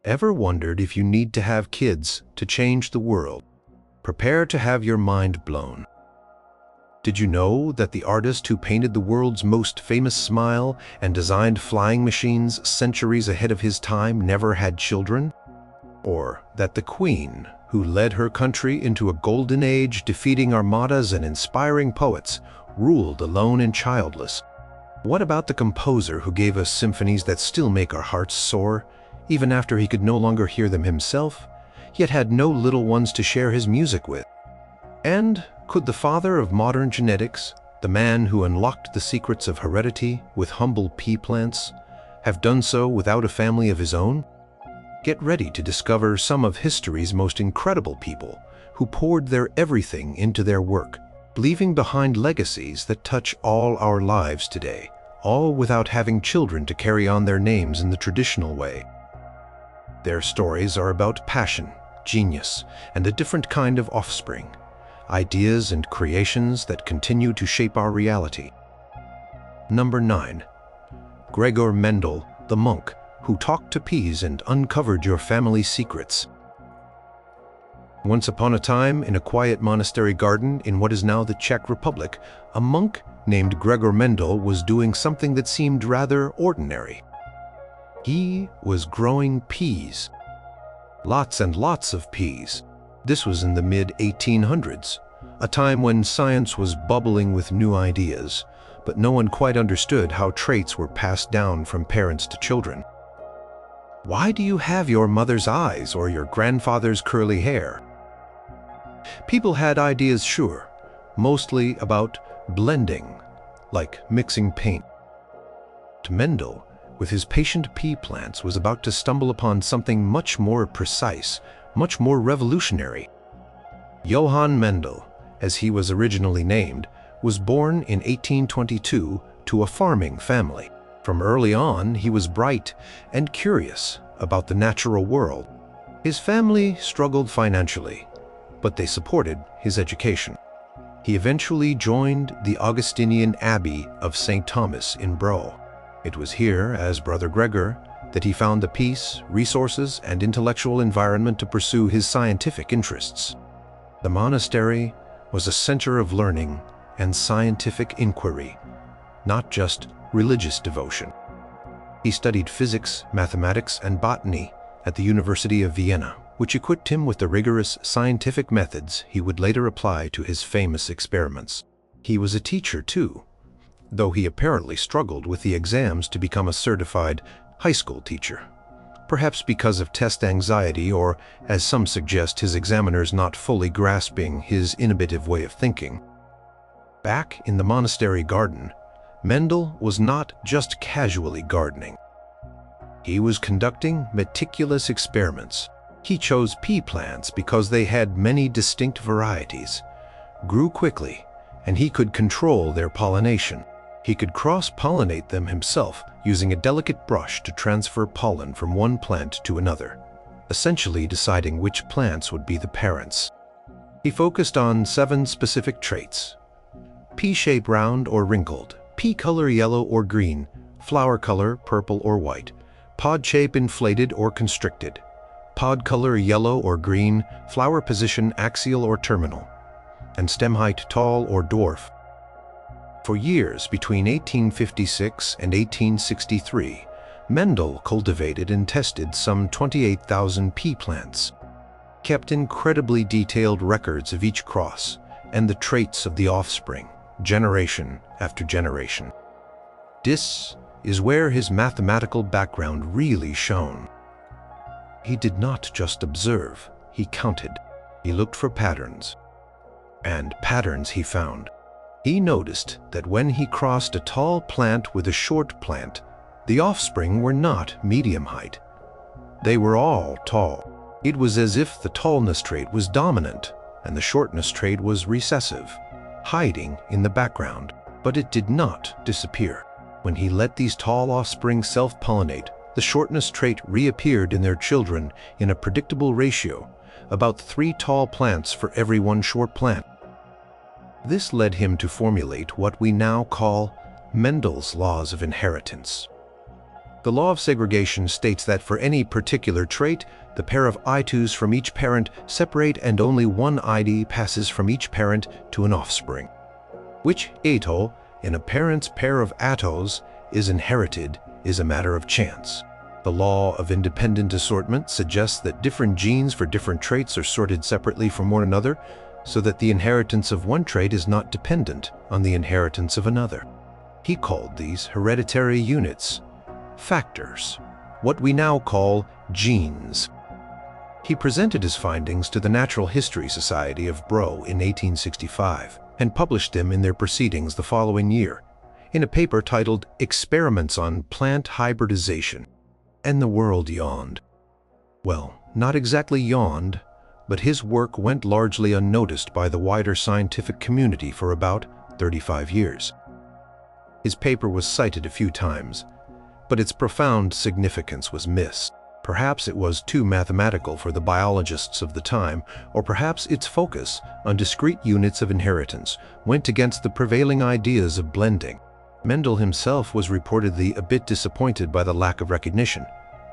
Ever wondered if you need to have kids to change the world? Prepare to have your mind blown. Did you know that the artist who painted the world's most famous smile and designed flying machines centuries ahead of his time never had children? Or that the Queen, who led her country into a golden age defeating armadas and inspiring poets, ruled alone and childless? What about the composer who gave us symphonies that still make our hearts soar, even after he could no longer hear them himself, yet had no little ones to share his music with? And could the father of modern genetics, the man who unlocked the secrets of heredity with humble pea plants, have done so without a family of his own? Get ready to discover some of history's most incredible people who poured their everything into their work, leaving behind legacies that touch all our lives today, all without having children to carry on their names in the traditional way. Their stories are about passion, genius, and a different kind of offspring, ideas and creations that continue to shape our reality. Number 9. Gregor Mendel, the monk who talked to peas and uncovered your family secrets. Once upon a time, in a quiet monastery garden in what is now the Czech Republic, a monk named Gregor Mendel was doing something that seemed rather ordinary. He was growing peas. Lots and lots of peas. This was in the mid-1800s, a time when science was bubbling with new ideas, but no one quite understood how traits were passed down from parents to children. Why do you have your mother's eyes or your grandfather's curly hair? People had ideas, sure, mostly about blending, like mixing paint. Mendel, with his patient pea plants, was about to stumble upon something much more precise, much more revolutionary. Johann Mendel, as he was originally named, was born in 1822 to a farming family. From early on, he was bright and curious about the natural world. His family struggled financially, but they supported his education. He eventually joined the Augustinian Abbey of St. Thomas in Bro. It was here, as Brother Gregor, that he found the peace, resources, and intellectual environment to pursue his scientific interests. The monastery was a center of learning and scientific inquiry, not just religious devotion. He studied physics, mathematics, and botany at the University of Vienna, which equipped him with the rigorous scientific methods he would later apply to his famous experiments. He was a teacher, too, though he apparently struggled with the exams to become a certified high school teacher, perhaps because of test anxiety or, as some suggest, his examiners not fully grasping his innovative way of thinking. Back in the monastery garden, Mendel was not just casually gardening. He was conducting meticulous experiments. He chose pea plants because they had many distinct varieties, grew quickly, and he could control their pollination. He could cross-pollinate them himself using a delicate brush to transfer pollen from one plant to another, essentially deciding which plants would be the parents. He focused on 7 specific traits: pea shape round or wrinkled, pea color yellow or green, flower color purple or white, pod shape inflated or constricted, pod color yellow or green, flower position axial or terminal, and stem height tall or dwarf. For years between 1856 and 1863, Mendel cultivated and tested some 28,000 pea plants, kept incredibly detailed records of each cross and the traits of the offspring, generation after generation. This is where his mathematical background really shone. He did not just observe, he counted. He looked for patterns. And patterns he found. He noticed that when he crossed a tall plant with a short plant, the offspring were not medium height. They were all tall. It was as if the tallness trait was dominant and the shortness trait was recessive, hiding in the background. But it did not disappear. When he let these tall offspring self-pollinate, the shortness trait reappeared in their children in a predictable ratio, about 3 tall plants for every 1 short plant. This led him to formulate what we now call Mendel's laws of inheritance. The law of segregation states that for any particular trait, the pair of I2s from each parent separate and only one ID passes from each parent to an offspring. Which ATO in a parent's pair of ATOs is inherited is a matter of chance. The law of independent assortment suggests that different genes for different traits are sorted separately from one another, so that the inheritance of one trait is not dependent on the inheritance of another. He called these hereditary units factors, what we now call genes. He presented his findings to the Natural History Society of Bro in 1865 and published them in their proceedings the following year in a paper titled Experiments on Plant Hybridization. And the world yawned. Well, not exactly yawned, but his work went largely unnoticed by the wider scientific community for about 35 years. His paper was cited a few times, but its profound significance was missed. Perhaps it was too mathematical for the biologists of the time, or perhaps its focus on discrete units of inheritance went against the prevailing ideas of blending. Mendel himself was reportedly a bit disappointed by the lack of recognition,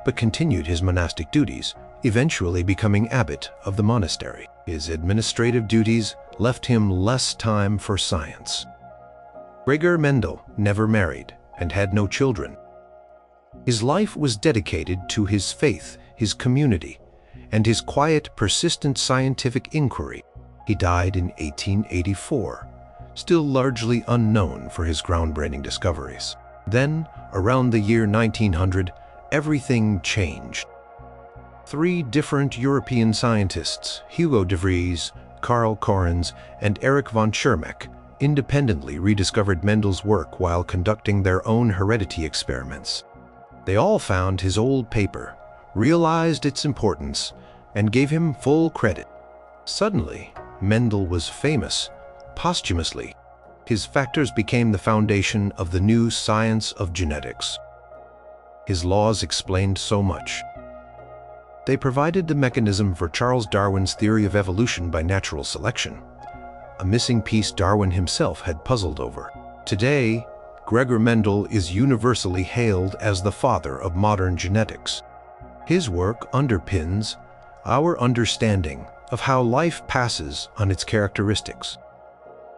but continued his monastic duties, eventually becoming abbot of the monastery. His administrative duties left him less time for science. Gregor Mendel never married and had no children. His life was dedicated to his faith, his community, and his quiet, persistent scientific inquiry. He died in 1884, still largely unknown for his groundbreaking discoveries. Then, around the year 1900, everything changed. 3 different European scientists, Hugo de Vries, Karl Correns, and Erich von Schermach, independently rediscovered Mendel's work while conducting their own heredity experiments. They all found his old paper, realized its importance, and gave him full credit. Suddenly, Mendel was famous, posthumously. His factors became the foundation of the new science of genetics. His laws explained so much. They provided the mechanism for Charles Darwin's theory of evolution by natural selection, a missing piece Darwin himself had puzzled over. Today, Gregor Mendel is universally hailed as the father of modern genetics. His work underpins our understanding of how life passes on its characteristics.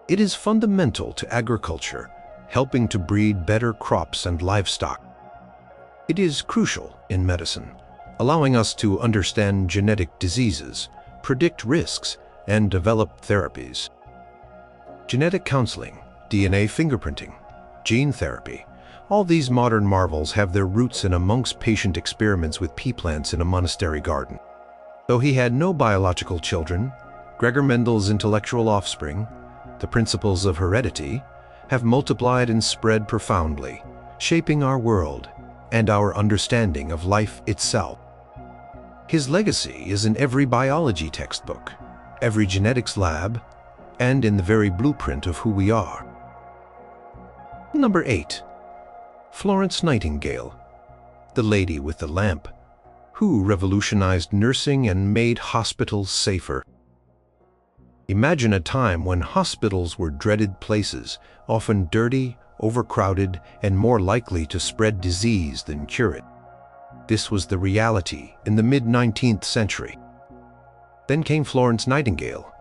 It is fundamental to agriculture, helping to breed better crops and livestock. It is crucial in medicine, allowing us to understand genetic diseases, predict risks, and develop therapies. Genetic counseling, DNA fingerprinting, gene therapy, all these modern marvels have their roots in a monk's patient experiments with pea plants in a monastery garden. Though he had no biological children, Gregor Mendel's intellectual offspring, the principles of heredity, have multiplied and spread profoundly, shaping our world and our understanding of life itself. His legacy is in every biology textbook, every genetics lab, and in the very blueprint of who we are. Number 8. Florence Nightingale, the lady with the lamp, who revolutionized nursing and made hospitals safer. Imagine a time when hospitals were dreaded places, often dirty, overcrowded, and more likely to spread disease than cure it. This was the reality in the mid-19th century. Then came Florence Nightingale,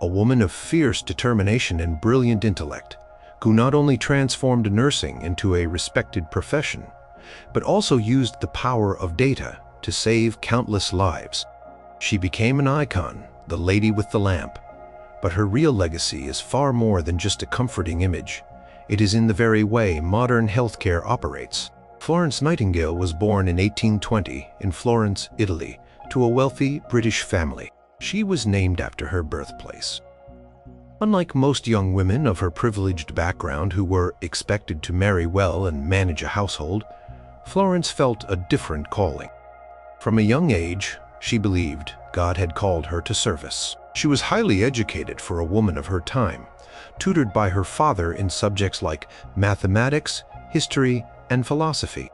a woman of fierce determination and brilliant intellect, who not only transformed nursing into a respected profession, but also used the power of data to save countless lives. She became an icon, the lady with the lamp. But her real legacy is far more than just a comforting image. It is in the very way modern healthcare operates. Florence Nightingale was born in 1820 in Florence, Italy, to a wealthy British family. She was named after her birthplace. Unlike most young women of her privileged background who were expected to marry well and manage a household, Florence felt a different calling. From a young age, she believed God had called her to service. She was highly educated for a woman of her time, tutored by her father in subjects like mathematics, history, and philosophy.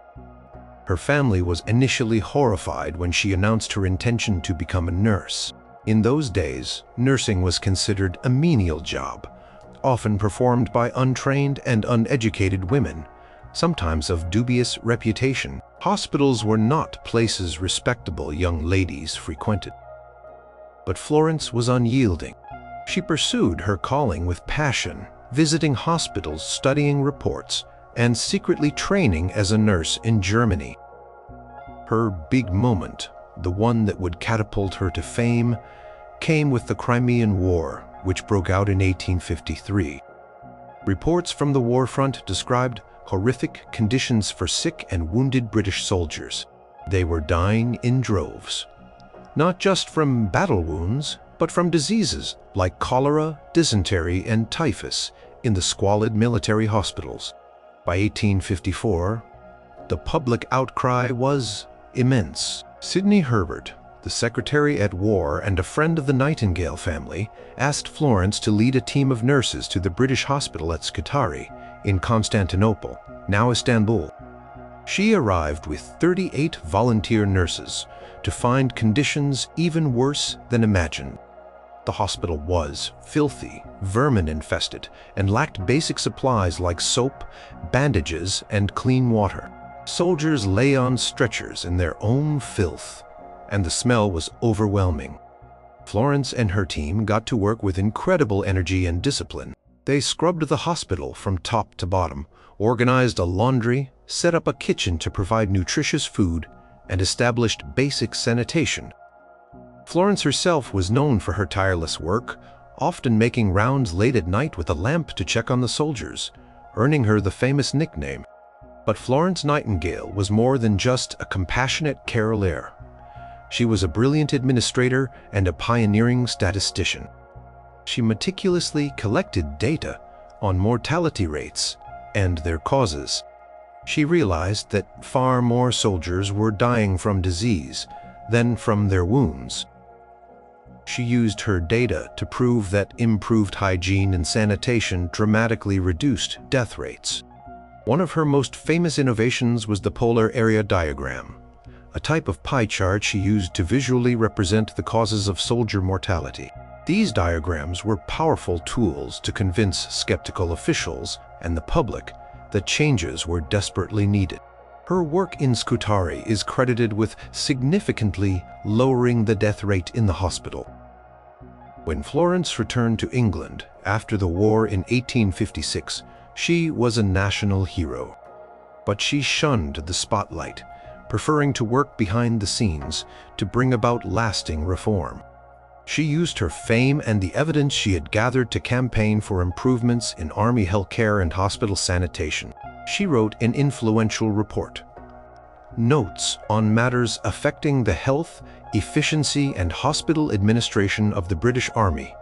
Her family was initially horrified when she announced her intention to become a nurse. In those days, nursing was considered a menial job, often performed by untrained and uneducated women, sometimes of dubious reputation. Hospitals were not places respectable young ladies frequented. But Florence was unyielding. She pursued her calling with passion, visiting hospitals, studying reports, and secretly training as a nurse in Germany. Her big moment, the one that would catapult her to fame, came with the Crimean War, which broke out in 1853. Reports from the war front described horrific conditions for sick and wounded British soldiers. They were dying in droves, not just from battle wounds, but from diseases like cholera, dysentery, and typhus in the squalid military hospitals. By 1854, the public outcry was immense. Sidney Herbert, the secretary at war and a friend of the Nightingale family, asked Florence to lead a team of nurses to the British hospital at Scutari in Constantinople, now Istanbul. She arrived with 38 volunteer nurses to find conditions even worse than imagined. The hospital was filthy, vermin-infested, and lacked basic supplies like soap, bandages, and clean water. Soldiers lay on stretchers in their own filth, and the smell was overwhelming. Florence and her team got to work with incredible energy and discipline. They scrubbed the hospital from top to bottom, organized a laundry, set up a kitchen to provide nutritious food, and established basic sanitation. Florence herself was known for her tireless work, often making rounds late at night with a lamp to check on the soldiers, earning her the famous nickname. But Florence Nightingale was more than just a compassionate caroler. She was a brilliant administrator and a pioneering statistician. She meticulously collected data on mortality rates and their causes. She realized that far more soldiers were dying from disease than from their wounds. She used her data to prove that improved hygiene and sanitation dramatically reduced death rates. One of her most famous innovations was the polar area diagram, a type of pie chart she used to visually represent the causes of soldier mortality. These diagrams were powerful tools to convince skeptical officials and the public that changes were desperately needed. Her work in Scutari is credited with significantly lowering the death rate in the hospital. When Florence returned to England after the war in 1856, she was a national hero. But she shunned the spotlight, preferring to work behind the scenes to bring about lasting reform. She used her fame and the evidence she had gathered to campaign for improvements in army healthcare and hospital sanitation. She wrote an influential report, Notes on Matters Affecting the Health, Efficiency, and Hospital Administration of the British Army,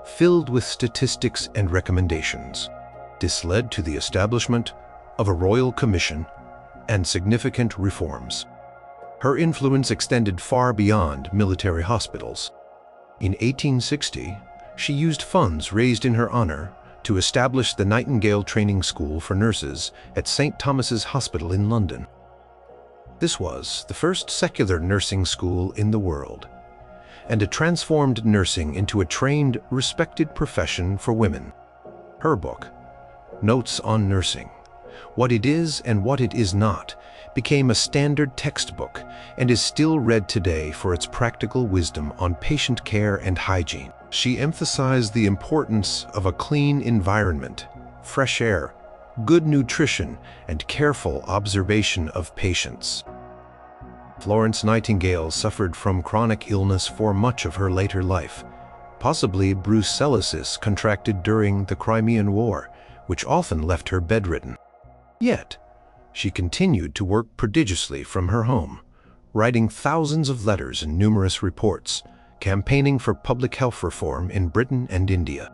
filled with statistics and recommendations. This led to the establishment of a royal commission and significant reforms. Her influence extended far beyond military hospitals. In 1860, she used funds raised in her honor to establish the Nightingale Training School for Nurses at St. Thomas's Hospital in London. This was the first secular nursing school in the world, and it transformed nursing into a trained, respected profession for women. Her book, Notes on Nursing, What It Is and What It Is Not, became a standard textbook and is still read today for its practical wisdom on patient care and hygiene. She emphasized the importance of a clean environment, fresh air, good nutrition, and careful observation of patients. Florence Nightingale suffered from chronic illness for much of her later life, possibly brucellosis contracted during the Crimean War, which often left her bedridden. Yet, she continued to work prodigiously from her home, writing thousands of letters and numerous reports, campaigning for public health reform in Britain and India.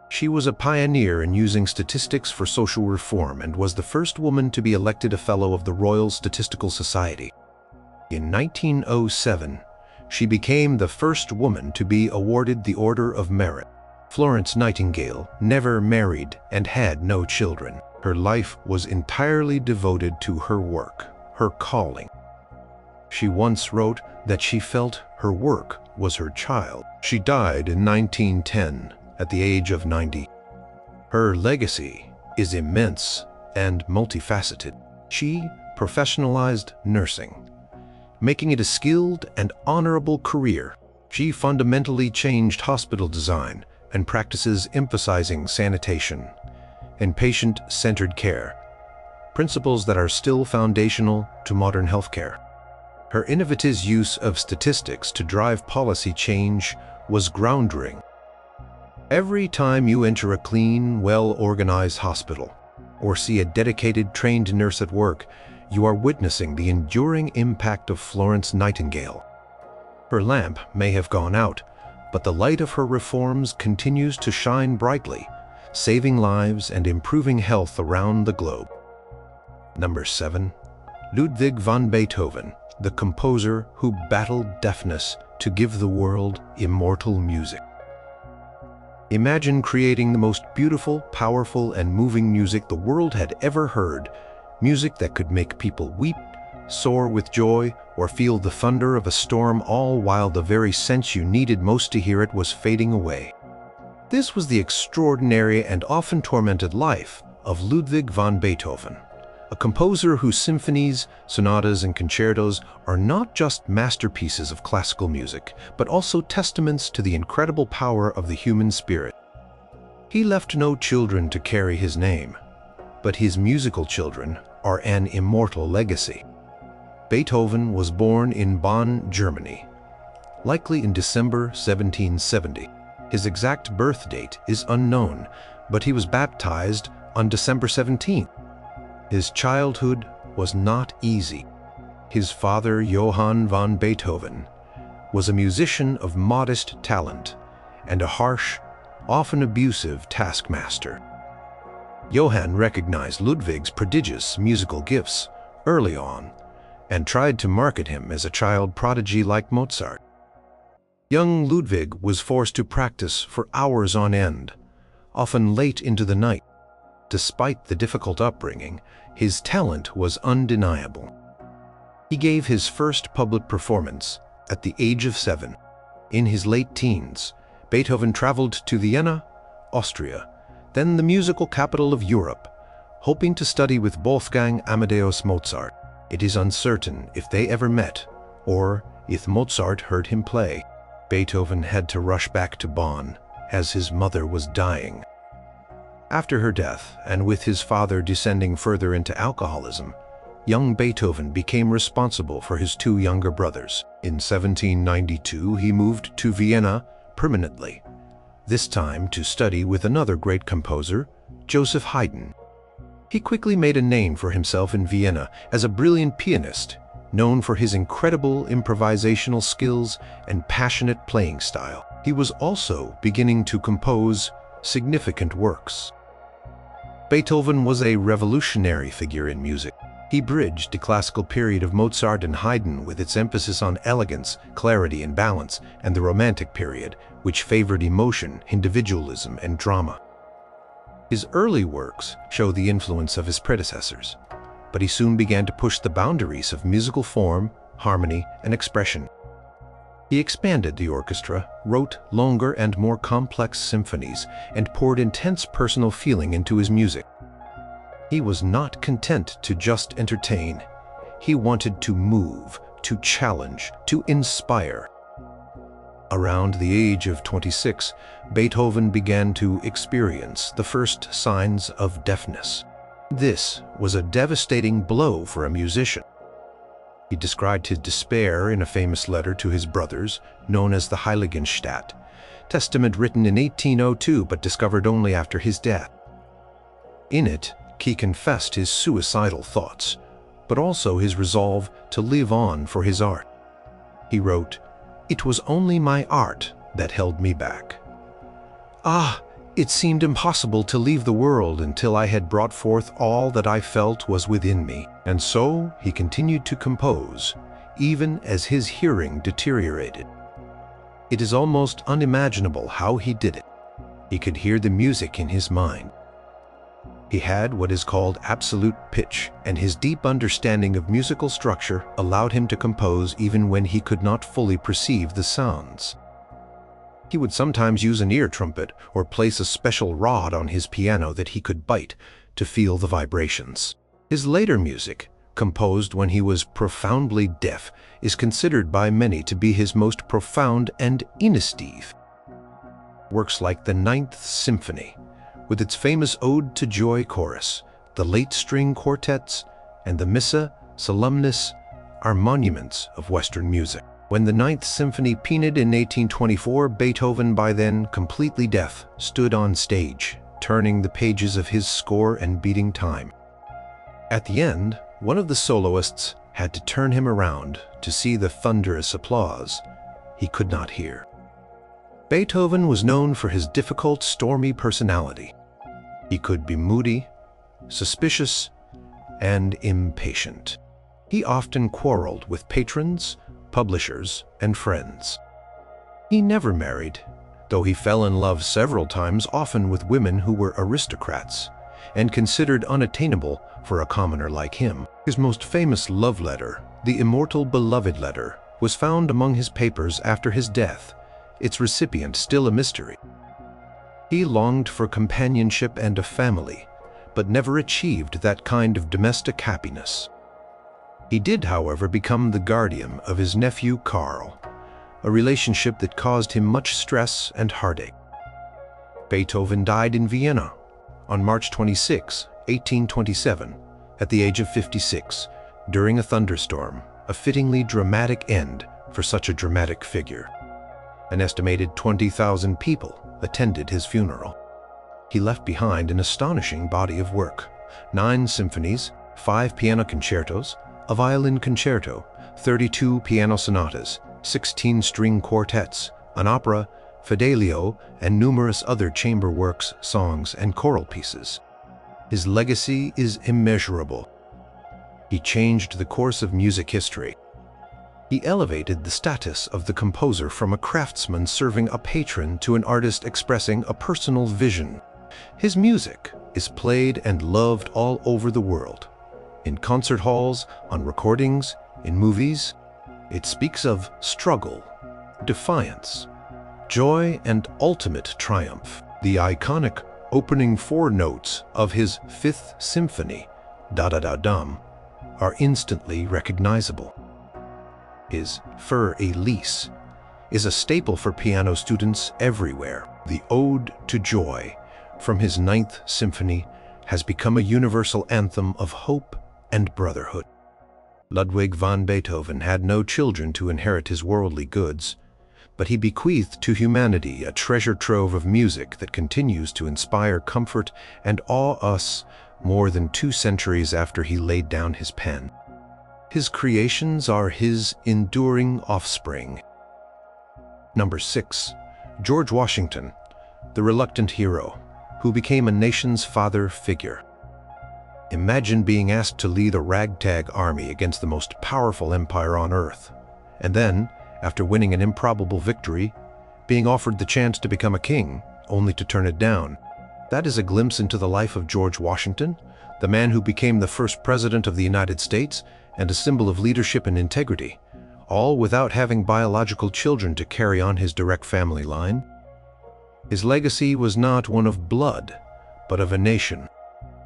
She was a pioneer in using statistics for social reform and was the first woman to be elected a Fellow of the Royal Statistical Society. In 1907, she became the first woman to be awarded the Order of Merit. Florence Nightingale never married and had no children. Her life was entirely devoted to her work, her calling. She once wrote that she felt her work was her child. She died in 1910 at the age of 90. Her legacy is immense and multifaceted. She professionalized nursing, making it a skilled and honorable career. She fundamentally changed hospital design and practices emphasizing sanitation and patient-centered care, principles that are still foundational to modern healthcare. Her innovative use of statistics to drive policy change was groundbreaking. Every time you enter a clean, well-organized hospital or see a dedicated, trained nurse at work, you are witnessing the enduring impact of Florence Nightingale. Her lamp may have gone out, but the light of her reforms continues to shine brightly, saving lives and improving health around the globe. Number 7. Ludwig van Beethoven, the composer who battled deafness to give the world immortal music. Imagine creating the most beautiful, powerful, and moving music the world had ever heard, music that could make people weep, soar with joy, or feel the thunder of a storm, all while the very sense you needed most to hear it was fading away. This was the extraordinary and often tormented life of Ludwig van Beethoven, a composer whose symphonies, sonatas, and concertos are not just masterpieces of classical music, but also testaments to the incredible power of the human spirit. He left no children to carry his name, but his musical children are an immortal legacy. Beethoven was born in Bonn, Germany, likely in December 1770. His exact birth date is unknown, but he was baptized on December 17th. His childhood was not easy. His father, Johann van Beethoven, was a musician of modest talent and a harsh, often abusive taskmaster. Johann recognized Ludwig's prodigious musical gifts early on and tried to market him as a child prodigy like Mozart. Young Ludwig was forced to practice for hours on end, often late into the night. Despite the difficult upbringing, his talent was undeniable. He gave his first public performance at the age of 7. In his late teens, Beethoven traveled to Vienna, Austria, then the musical capital of Europe, hoping to study with Wolfgang Amadeus Mozart. It is uncertain if they ever met, or if Mozart heard him play. Beethoven had to rush back to Bonn, as his mother was dying. After her death, and with his father descending further into alcoholism, young Beethoven became responsible for his 2 younger brothers. In 1792, he moved to Vienna permanently, this time to study with another great composer, Joseph Haydn. He quickly made a name for himself in Vienna as a brilliant pianist, known for his incredible improvisational skills and passionate playing style. He was also beginning to compose significant works. Beethoven was a revolutionary figure in music. He bridged the classical period of Mozart and Haydn with its emphasis on elegance, clarity, and balance, and the Romantic period, which favored emotion, individualism, and drama. His early works show the influence of his predecessors, but he soon began to push the boundaries of musical form, harmony, and expression. He expanded the orchestra, wrote longer and more complex symphonies, and poured intense personal feeling into his music. He was not content to just entertain. He wanted to move, to challenge, to inspire. Around the age of 26, Beethoven began to experience the first signs of deafness. This was a devastating blow for a musician. He described his despair in a famous letter to his brothers, known as the Heiligenstadt, testament written in 1802 but discovered only after his death. In it, he confessed his suicidal thoughts, but also his resolve to live on for his art. He wrote, "It was only my art that held me back. It seemed impossible to leave the world until I had brought forth all that I felt was within me." And so he continued to compose, even as his hearing deteriorated. It is almost unimaginable how he did it. He could hear the music in his mind. He had what is called absolute pitch, and his deep understanding of musical structure allowed him to compose even when he could not fully perceive the sounds. He would sometimes use an ear trumpet or place a special rod on his piano that he could bite to feel the vibrations. His later music, composed when he was profoundly deaf, is considered by many to be his most profound and innovative. Works like the Ninth Symphony, with its famous Ode to Joy chorus, the late string quartets, and the Missa Solemnis, are monuments of Western music. When the Ninth Symphony peaned in 1824, Beethoven, by then completely deaf, stood on stage, turning the pages of his score and beating time. At the end, one of the soloists had to turn him around to see the thunderous applause he could not hear. Beethoven was known for his difficult, stormy personality. He could be moody, suspicious, and impatient. He often quarreled with patrons, publishers, and friends. He never married, though he fell in love several times, often with women who were aristocrats and considered unattainable for a commoner like him. His most famous love letter, the immortal Beloved Letter, was found among his papers after his death, its recipient still a mystery. He longed for companionship and a family, but never achieved that kind of domestic happiness. He did, however, become the guardian of his nephew Karl, a relationship that caused him much stress and heartache. Beethoven died in Vienna on March 26, 1827, at the age of 56, during a thunderstorm, a fittingly dramatic end for such a dramatic figure. An estimated 20,000 people attended his funeral. He left behind an astonishing body of work: 9 symphonies, 5 piano concertos, a violin concerto, 32 piano sonatas, 16 string quartets, an opera, Fidelio, and numerous other chamber works, songs, and choral pieces. His legacy is immeasurable. He changed the course of music history. He elevated the status of the composer from a craftsman serving a patron to an artist expressing a personal vision. His music is played and loved all over the world. In concert halls, on recordings, in movies. It speaks of struggle, defiance, joy, and ultimate triumph. The iconic opening 4 notes of his Fifth Symphony, Da-da-da-dum, are instantly recognizable. His Für Elise is a staple for piano students everywhere. The Ode to Joy from his Ninth Symphony has become a universal anthem of hope and brotherhood. Ludwig van Beethoven had no children to inherit his worldly goods, but he bequeathed to humanity a treasure trove of music that continues to inspire comfort and awe us more than 2 centuries after he laid down his pen. His creations are his enduring offspring. Number 6. George Washington, the reluctant hero, who became a nation's father figure. Imagine being asked to lead a ragtag army against the most powerful empire on earth, and then, after winning an improbable victory, being offered the chance to become a king, only to turn it down. That is a glimpse into the life of George Washington, the man who became the first president of the United States and a symbol of leadership and integrity, all without having biological children to carry on his direct family line. His legacy was not one of blood, but of a nation.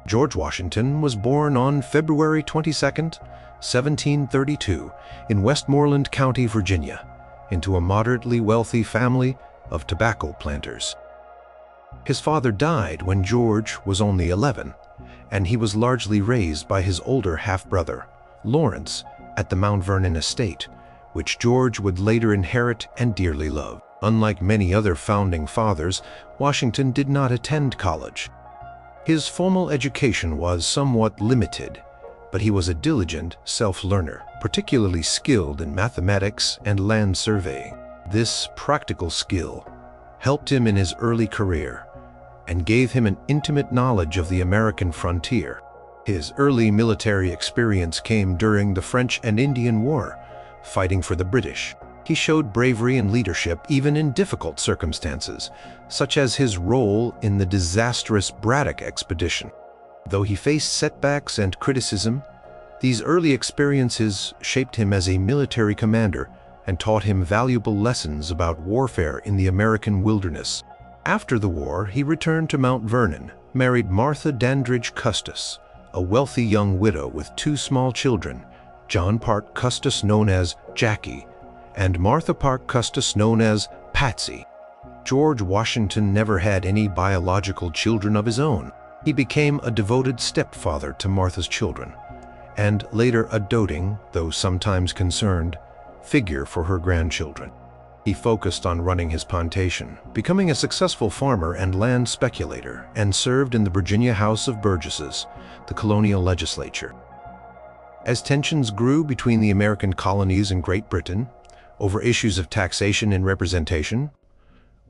George Washington was born on February 22, 1732, in Westmoreland County, Virginia, into a moderately wealthy family of tobacco planters. His father died when George was only 11, and he was largely raised by his older half-brother, Lawrence, at the Mount Vernon estate, which George would later inherit and dearly love. Unlike many other founding fathers, Washington did not attend college. His formal education was somewhat limited, but he was a diligent self-learner, particularly skilled in mathematics and land surveying. This practical skill helped him in his early career and gave him an intimate knowledge of the American frontier. His early military experience came during the French and Indian War, fighting for the British. He showed bravery and leadership even in difficult circumstances, such as his role in the disastrous Braddock expedition. Though he faced setbacks and criticism, these early experiences shaped him as a military commander and taught him valuable lessons about warfare in the American wilderness. After the war, he returned to Mount Vernon, married Martha Dandridge Custis, a wealthy young widow with two small children, John Parke Custis known as Jackie, and Martha Parke Custis known as Patsy. George Washington never had any biological children of his own. He became a devoted stepfather to Martha's children, and later a doting, though sometimes concerned, figure for her grandchildren. He focused on running his plantation, becoming a successful farmer and land speculator, and served in the Virginia House of Burgesses, the colonial legislature. As tensions grew between the American colonies and Great Britain over issues of taxation and representation,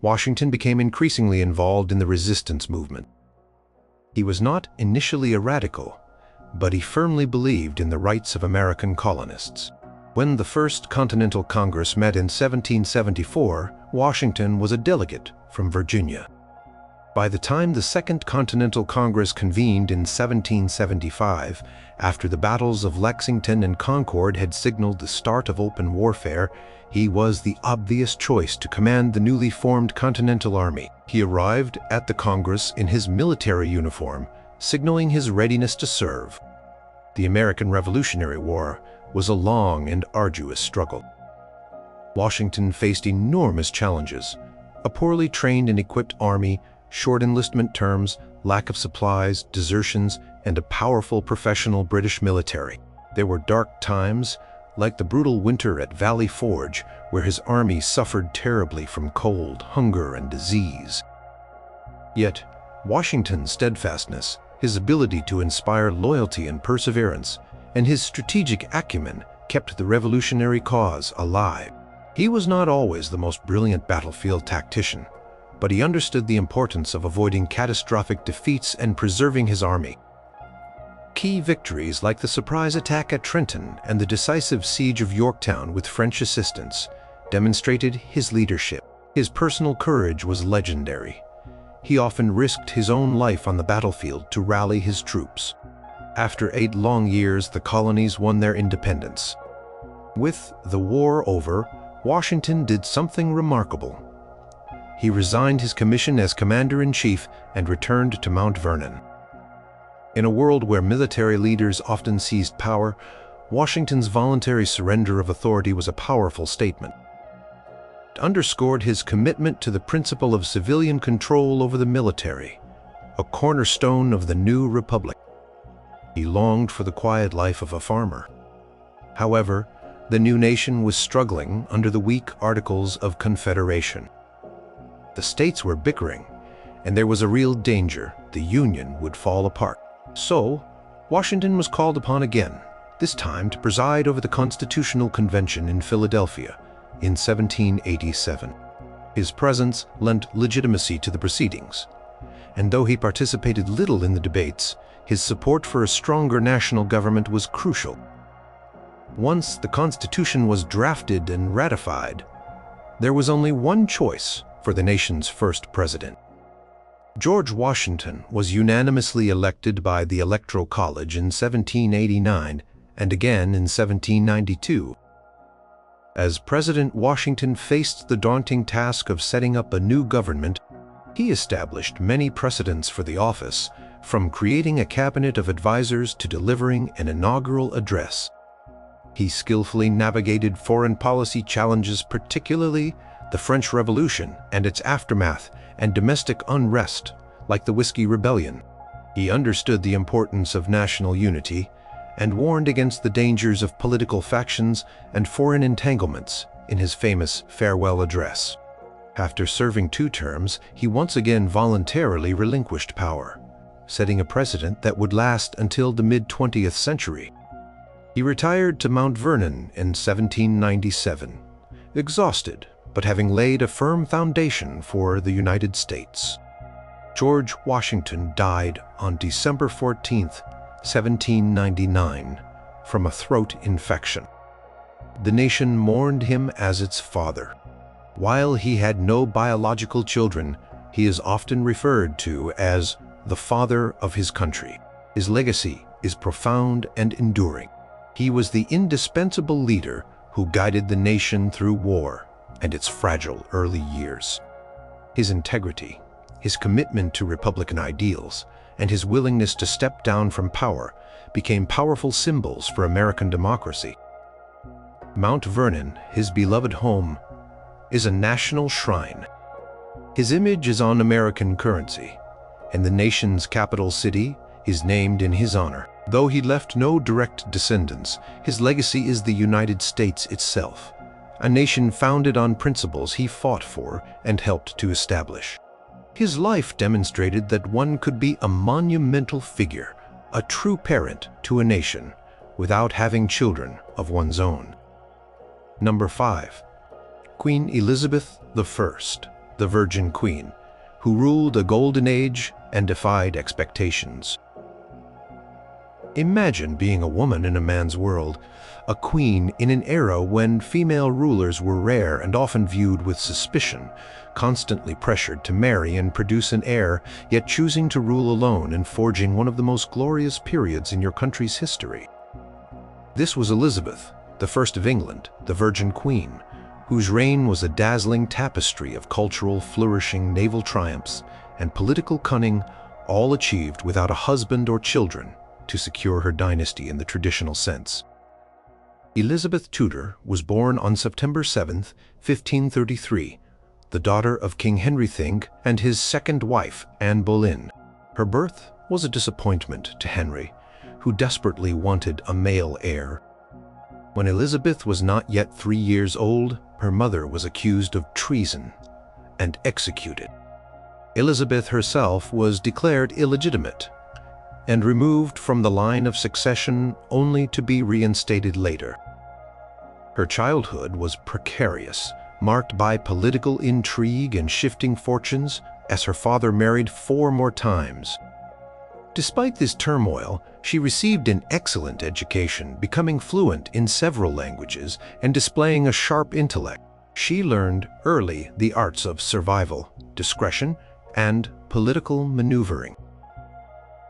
Washington became increasingly involved in the resistance movement. He was not initially a radical, but he firmly believed in the rights of American colonists. When the First Continental Congress met in 1774, Washington was a delegate from Virginia. By the time the Second Continental Congress convened in 1775, after the battles of Lexington and Concord had signaled the start of open warfare, he was the obvious choice to command the newly formed Continental Army. He arrived at the Congress in his military uniform, signaling his readiness to serve. The American Revolutionary War was a long and arduous struggle. Washington faced enormous challenges: a poorly trained and equipped army, short enlistment terms, lack of supplies, desertions, and a powerful professional British military. There were dark times, like the brutal winter at Valley Forge, where his army suffered terribly from cold, hunger, and disease. Yet, Washington's steadfastness, his ability to inspire loyalty and perseverance, and his strategic acumen kept the revolutionary cause alive. He was not always the most brilliant battlefield tactician, but he understood the importance of avoiding catastrophic defeats and preserving his army. Key victories like the surprise attack at Trenton and the decisive siege of Yorktown with French assistance demonstrated his leadership. His personal courage was legendary. He often risked his own life on the battlefield to rally his troops. After 8 long years, the colonies won their independence. With the war over, Washington did something remarkable. He resigned his commission as commander-in-chief and returned to Mount Vernon. In a world where military leaders often seized power, Washington's voluntary surrender of authority was a powerful statement. It underscored his commitment to the principle of civilian control over the military, a cornerstone of the new republic. He longed for the quiet life of a farmer. However, the new nation was struggling under the weak Articles of Confederation. The states were bickering, and there was a real danger the Union would fall apart. So, Washington was called upon again, this time to preside over the Constitutional Convention in Philadelphia in 1787. His presence lent legitimacy to the proceedings, and though he participated little in the debates, his support for a stronger national government was crucial. Once the Constitution was drafted and ratified, there was only one choice for the nation's first president. George Washington was unanimously elected by the Electoral College in 1789 and again in 1792. As President, Washington faced the daunting task of setting up a new government. He established many precedents for the office, from creating a cabinet of advisors to delivering an inaugural address. He skillfully navigated foreign policy challenges, particularly the French Revolution and its aftermath, and domestic unrest, like the Whiskey Rebellion. He understood the importance of national unity and warned against the dangers of political factions and foreign entanglements in his famous farewell address. After serving 2 terms, he once again voluntarily relinquished power, setting a precedent that would last until the mid-20th century. He retired to Mount Vernon in 1797, exhausted, but having laid a firm foundation for the United States. George Washington died on December 14, 1799, from a throat infection. The nation mourned him as its father. While he had no biological children, he is often referred to as the father of his country. His legacy is profound and enduring. He was the indispensable leader who guided the nation through war and its fragile early years. His integrity, his commitment to Republican ideals, and his willingness to step down from power became powerful symbols for American democracy. Mount Vernon, his beloved home, is a national shrine. His image is on American currency, and the nation's capital city is named in his honor. Though he left no direct descendants, his legacy is the United States itself, a nation founded on principles he fought for and helped to establish. His life demonstrated that one could be a monumental figure, a true parent to a nation, without having children of one's own. Number 5. Queen Elizabeth I, the Virgin Queen, who ruled a golden age and defied expectations. Imagine being a woman in a man's world, a queen in an era when female rulers were rare and often viewed with suspicion, constantly pressured to marry and produce an heir, yet choosing to rule alone and forging one of the most glorious periods in your country's history. This was Elizabeth, the first of England, the Virgin Queen, whose reign was a dazzling tapestry of cultural flourishing, naval triumphs, and political cunning, all achieved without a husband or children to secure her dynasty in the traditional sense. Elizabeth Tudor was born on September 7, 1533, the daughter of King Henry Thing and his second wife, Anne Boleyn. Her birth was a disappointment to Henry, who desperately wanted a male heir. When Elizabeth was not yet 3 years old, her mother was accused of treason and executed. Elizabeth herself was declared illegitimate and removed from the line of succession only to be reinstated later. Her childhood was precarious, marked by political intrigue and shifting fortunes, as her father married 4 more times. Despite this turmoil, she received an excellent education, becoming fluent in several languages and displaying a sharp intellect. She learned early the arts of survival, discretion, and political maneuvering.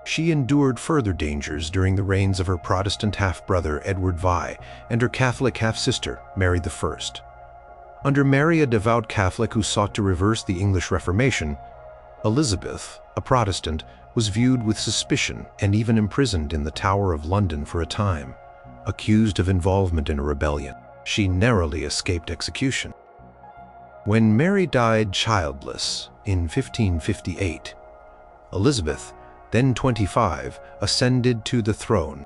She endured further dangers during the reigns of her Protestant half-brother Edward VI and her Catholic half-sister Mary I. Under Mary, a devout Catholic who sought to reverse the English Reformation, Elizabeth, a Protestant, was viewed with suspicion and even imprisoned in the Tower of London for a time, accused of involvement in a rebellion. She narrowly escaped execution. When Mary died childless in 1558, Elizabeth, then 25, ascended to the throne.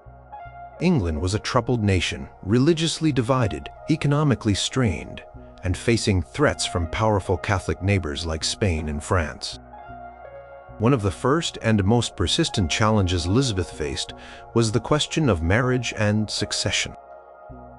England was a troubled nation, religiously divided, economically strained, and facing threats from powerful Catholic neighbors like Spain and France. One of the first and most persistent challenges Elizabeth faced was the question of marriage and succession.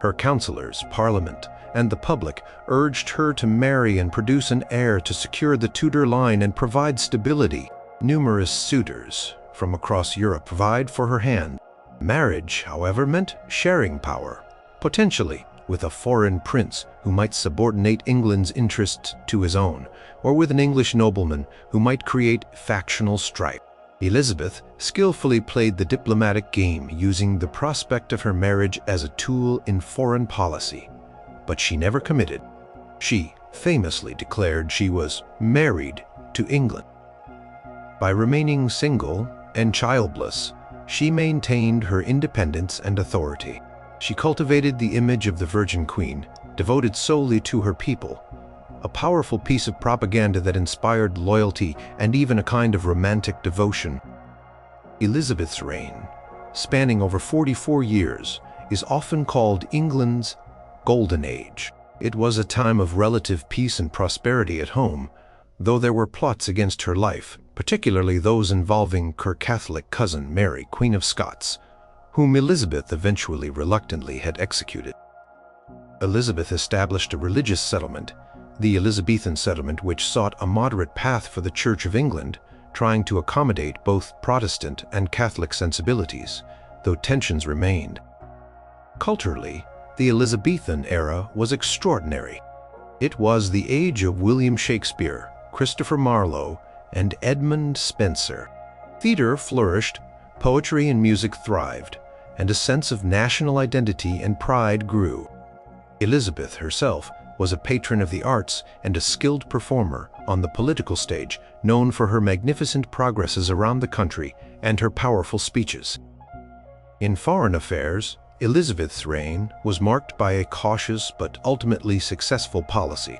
Her counselors, Parliament, and the public urged her to marry and produce an heir to secure the Tudor line and provide stability. Numerous suitors from across Europe vied for her hand. Marriage, however, meant sharing power, potentially with a foreign prince who might subordinate England's interests to his own, or with an English nobleman who might create factional strife. Elizabeth skillfully played the diplomatic game, using the prospect of her marriage as a tool in foreign policy. But she never committed. She famously declared she was married to England. By remaining single and childless, she maintained her independence and authority. She cultivated the image of the Virgin Queen, devoted solely to her people, a powerful piece of propaganda that inspired loyalty and even a kind of romantic devotion. Elizabeth's reign, spanning over 44 years, is often called England's Golden Age. It was a time of relative peace and prosperity at home, though there were plots against her life, particularly those involving her Catholic cousin Mary, Queen of Scots, whom Elizabeth eventually reluctantly had executed. Elizabeth established a religious settlement, the Elizabethan settlement, which sought a moderate path for the Church of England, trying to accommodate both Protestant and Catholic sensibilities, though tensions remained. Culturally, the Elizabethan era was extraordinary. It was the age of William Shakespeare, Christopher Marlowe, and Edmund Spenser. Theater flourished, poetry and music thrived, and a sense of national identity and pride grew. Elizabeth herself was a patron of the arts and a skilled performer on the political stage, known for her magnificent progresses around the country and her powerful speeches. In foreign affairs, Elizabeth's reign was marked by a cautious but ultimately successful policy.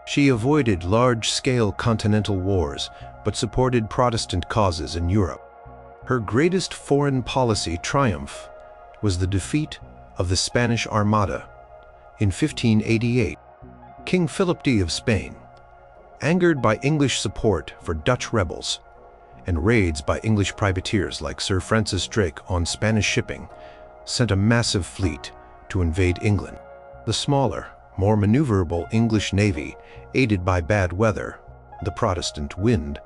She avoided large-scale continental wars, but supported Protestant causes in Europe. Her greatest foreign policy triumph was the defeat of the Spanish Armada in 1588. King Philip D of Spain, angered by English support for Dutch rebels and raids by English privateers like Sir Francis Drake on Spanish shipping, sent a massive fleet to invade England. The smaller, more maneuverable English navy, aided by bad weather, the Protestant wind,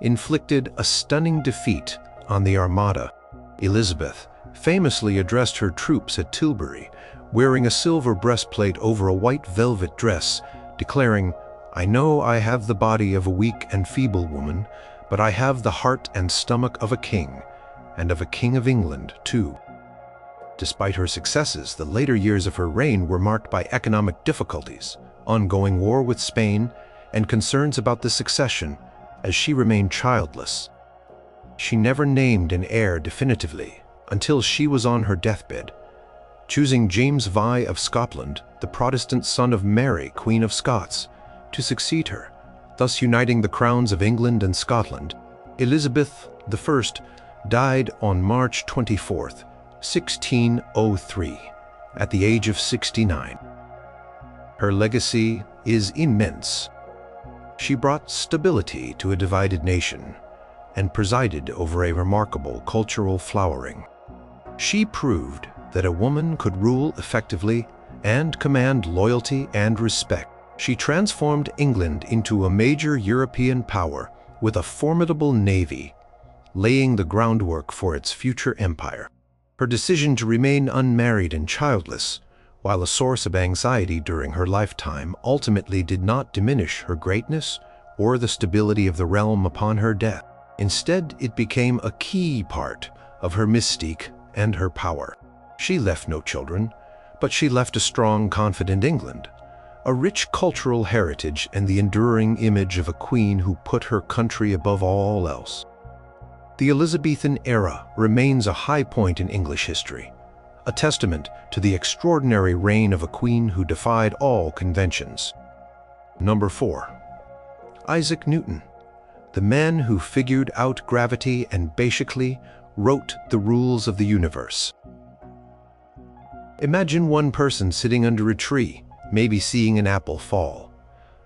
inflicted a stunning defeat on the Armada. Elizabeth famously addressed her troops at Tilbury, wearing a silver breastplate over a white velvet dress, declaring, "I know I have the body of a weak and feeble woman, but I have the heart and stomach of a king, and of a king of England, too." Despite her successes, the later years of her reign were marked by economic difficulties, ongoing war with Spain, and concerns about the succession, as she remained childless. She never named an heir definitively until she was on her deathbed, choosing James Vi of Scotland, the Protestant son of Mary, Queen of Scots, to succeed her, thus uniting the crowns of England and Scotland. Elizabeth I died on March 24th, 1603, at the age of 69. Her legacy is immense. She brought stability to a divided nation and presided over a remarkable cultural flowering. She proved that a woman could rule effectively and command loyalty and respect. She transformed England into a major European power with a formidable navy, laying the groundwork for its future empire. Her decision to remain unmarried and childless, while a source of anxiety during her lifetime, ultimately did not diminish her greatness or the stability of the realm upon her death. Instead, it became a key part of her mystique and her power. She left no children, but she left a strong, confident England, a rich cultural heritage, and the enduring image of a queen who put her country above all else. The Elizabethan era remains a high point in English history, a testament to the extraordinary reign of a queen who defied all conventions. Number 4. Isaac Newton, the man who figured out gravity and basically wrote the rules of the universe. Imagine one person sitting under a tree, maybe seeing an apple fall,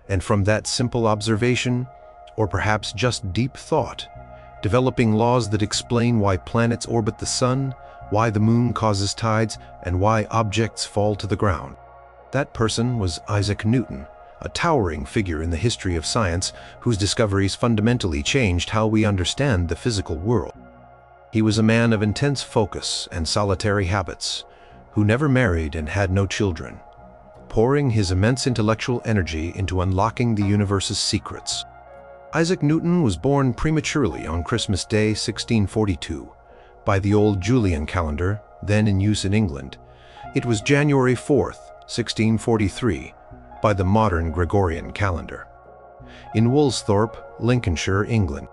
and from that simple observation, or perhaps just deep thought, developing laws that explain why planets orbit the sun, why the moon causes tides, and why objects fall to the ground. That person was Isaac Newton, a towering figure in the history of science whose discoveries fundamentally changed how we understand the physical world. He was a man of intense focus and solitary habits, who never married and had no children, pouring his immense intellectual energy into unlocking the universe's secrets. Isaac Newton was born prematurely on Christmas Day 1642 by the old Julian calendar, then in use in England. It was January 4th, 1643, by the modern Gregorian calendar, in Woolsthorpe, Lincolnshire, England.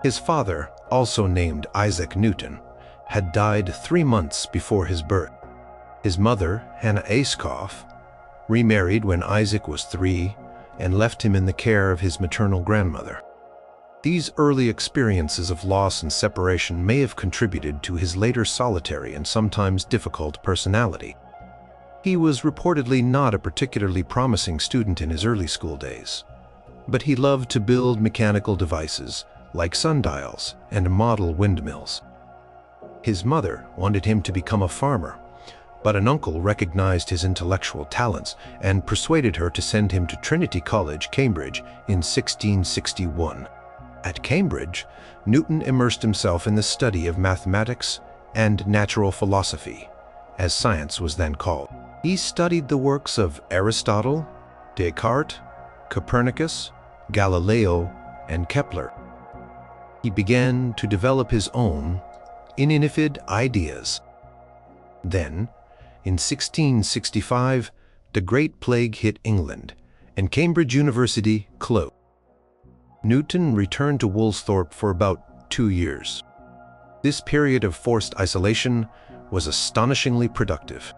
His father, also named Isaac Newton, had died 3 months before his birth. His mother, Hannah Ayscough, remarried when Isaac was 3 and left him in the care of his maternal grandmother. These early experiences of loss and separation may have contributed to his later solitary and sometimes difficult personality. He was reportedly not a particularly promising student in his early school days, but he loved to build mechanical devices like sundials and model windmills. His mother wanted him to become a farmer, but an uncle recognized his intellectual talents and persuaded her to send him to Trinity College, Cambridge, in 1661. At Cambridge, Newton immersed himself in the study of mathematics and natural philosophy, as science was then called. He studied the works of Aristotle, Descartes, Copernicus, Galileo, and Kepler. He began to develop his own innovative ideas. Then, in 1665, the Great Plague hit England, and Cambridge University closed. Newton returned to Woolsthorpe for about 2 years. This period of forced isolation was astonishingly productive.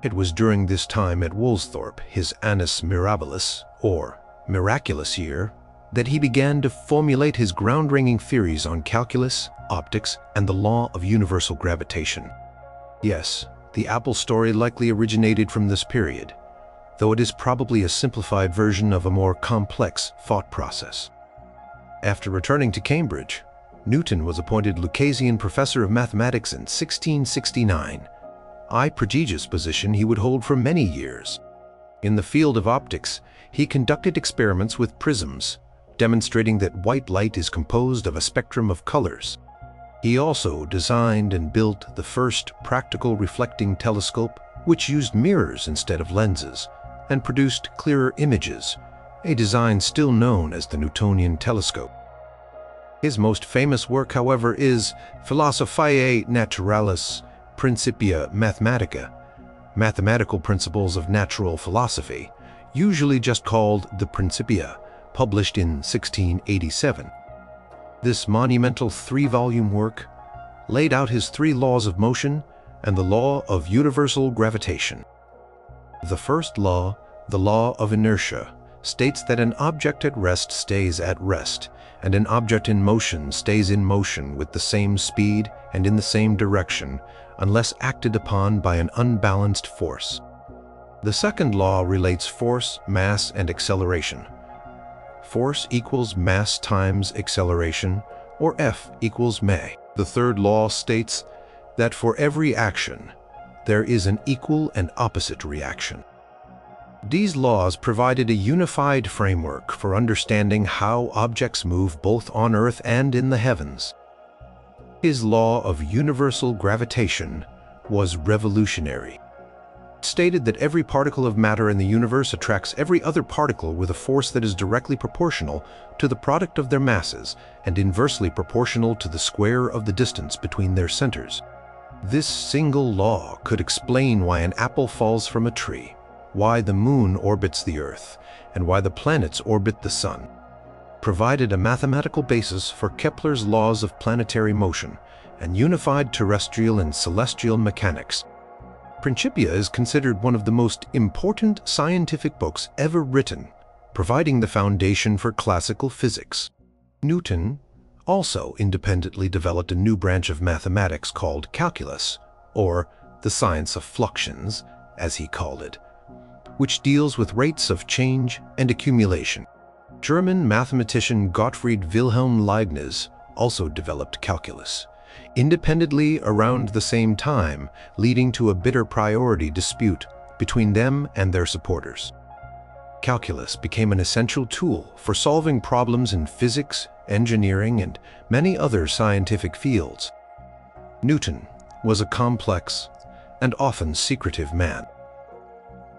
It was during this time at Woolsthorpe, his annus mirabilis, or miraculous year, that he began to formulate his ground-ringing theories on calculus, optics, and the law of universal gravitation. Yes, the Apple story likely originated from this period, though it is probably a simplified version of a more complex thought process. After returning to Cambridge, Newton was appointed Lucasian Professor of Mathematics in 1669, a prestigious position he would hold for many years. In the field of optics, he conducted experiments with prisms, demonstrating that white light is composed of a spectrum of colors. He also designed and built the first practical reflecting telescope, which used mirrors instead of lenses, and produced clearer images, a design still known as the Newtonian telescope. His most famous work, however, is Philosophiae Naturalis Principia Mathematica, Mathematical Principles of Natural Philosophy, usually just called the Principia, published in 1687. This monumental three-volume work laid out his three laws of motion and the law of universal gravitation. The first law, the law of inertia, states that an object at rest stays at rest, and an object in motion stays in motion with the same speed and in the same direction, unless acted upon by an unbalanced force. The second law relates force, mass, and acceleration. Force equals mass times acceleration, or F equals ma. The third law states that for every action, there is an equal and opposite reaction. These laws provided a unified framework for understanding how objects move both on Earth and in the heavens. His law of universal gravitation was revolutionary. It stated that every particle of matter in the universe attracts every other particle with a force that is directly proportional to the product of their masses and inversely proportional to the square of the distance between their centers. This single law could explain why an apple falls from a tree, why the moon orbits the Earth, and why the planets orbit the sun. Provided a mathematical basis for Kepler's laws of planetary motion and unified terrestrial and celestial mechanics. Principia is considered one of the most important scientific books ever written, providing the foundation for classical physics. Newton also independently developed a new branch of mathematics called calculus, or the science of fluxions, as he called it, which deals with rates of change and accumulation. German mathematician Gottfried Wilhelm Leibniz also developed calculus, independently around the same time, leading to a bitter priority dispute between them and their supporters. Calculus became an essential tool for solving problems in physics, engineering, and many other scientific fields. Newton was a complex and often secretive man.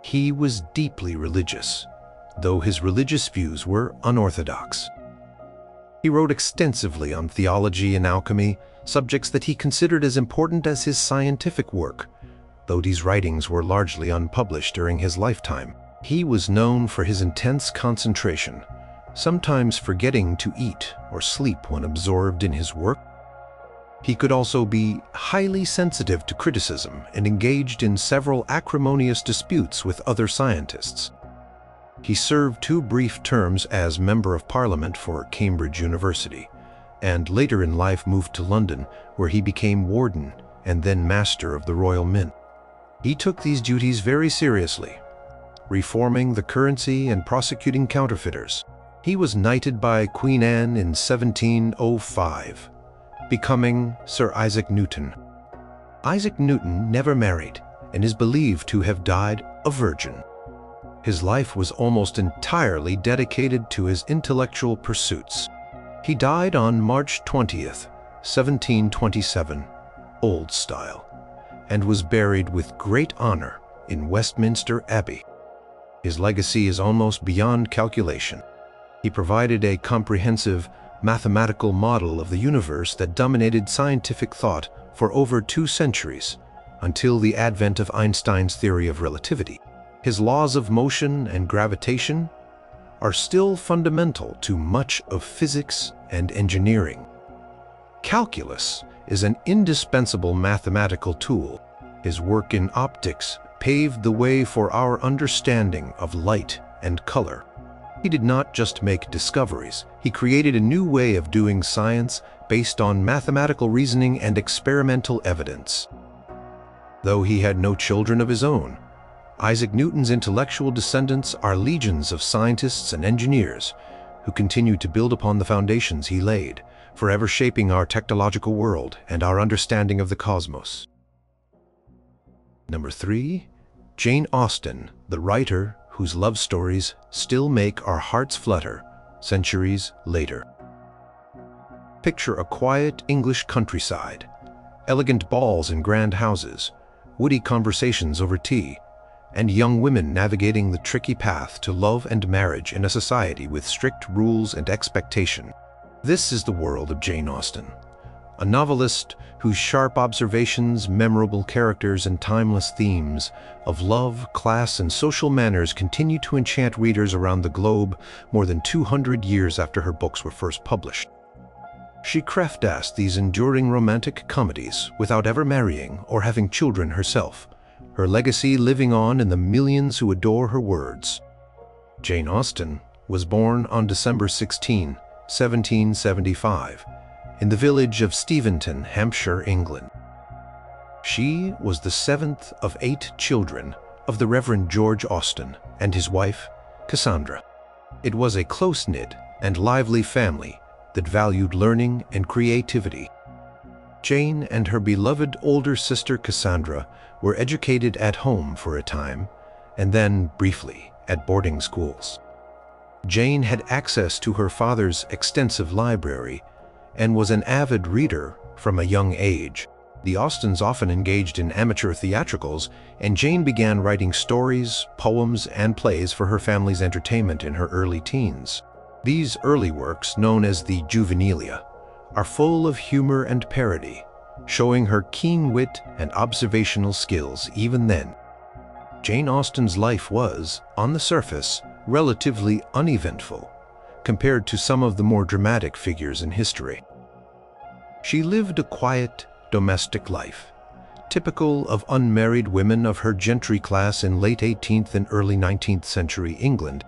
He was deeply religious, though his religious views were unorthodox. He wrote extensively on theology and alchemy, subjects that he considered as important as his scientific work, though these writings were largely unpublished during his lifetime. He was known for his intense concentration, sometimes forgetting to eat or sleep when absorbed in his work. He could also be highly sensitive to criticism and engaged in several acrimonious disputes with other scientists. He served 2 brief terms as Member of Parliament for Cambridge University, and later in life moved to London, where he became Warden and then Master of the Royal Mint. He took these duties very seriously, reforming the currency and prosecuting counterfeiters. He was knighted by Queen Anne in 1705, becoming Sir Isaac Newton. Isaac Newton never married and is believed to have died a virgin. His life was almost entirely dedicated to his intellectual pursuits. He died on March 20th, 1727, Old Style, and was buried with great honor in Westminster Abbey. His legacy is almost beyond calculation. He provided a comprehensive mathematical model of the universe that dominated scientific thought for over 2 centuries, until the advent of Einstein's theory of relativity. His laws of motion and gravitation are still fundamental to much of physics and engineering. Calculus is an indispensable mathematical tool. His work in optics paved the way for our understanding of light and color. He did not just make discoveries, he created a new way of doing science based on mathematical reasoning and experimental evidence. Though he had no children of his own, Isaac Newton's intellectual descendants are legions of scientists and engineers who continue to build upon the foundations he laid, forever shaping our technological world and our understanding of the cosmos. Number 3. Jane Austen, the writer whose love stories still make our hearts flutter centuries later. Picture a quiet English countryside, elegant balls in grand houses, witty conversations over tea, and young women navigating the tricky path to love and marriage in a society with strict rules and expectation. This is the world of Jane Austen, a novelist whose sharp observations, memorable characters, and timeless themes of love, class, and social manners continue to enchant readers around the globe more than 200 years after her books were first published. She crafted these enduring romantic comedies without ever marrying or having children herself, her legacy living on in the millions who adore her words. Jane Austen was born on December 16, 1775, in the village of Steventon, Hampshire, England. She was the 7th of 8 children of the Reverend George Austen and his wife, Cassandra. It was a close-knit and lively family that valued learning and creativity. Jane and her beloved older sister Cassandra were educated at home for a time, and then, briefly, at boarding schools. Jane had access to her father's extensive library and was an avid reader from a young age. The Austens often engaged in amateur theatricals, and Jane began writing stories, poems, and plays for her family's entertainment in her early teens. These early works, known as the Juvenilia, are full of humor and parody, showing her keen wit and observational skills even then. Jane Austen's life was, on the surface, relatively uneventful compared to some of the more dramatic figures in history. She lived a quiet, domestic life, typical of unmarried women of her gentry class in late 18th and early 19th century England.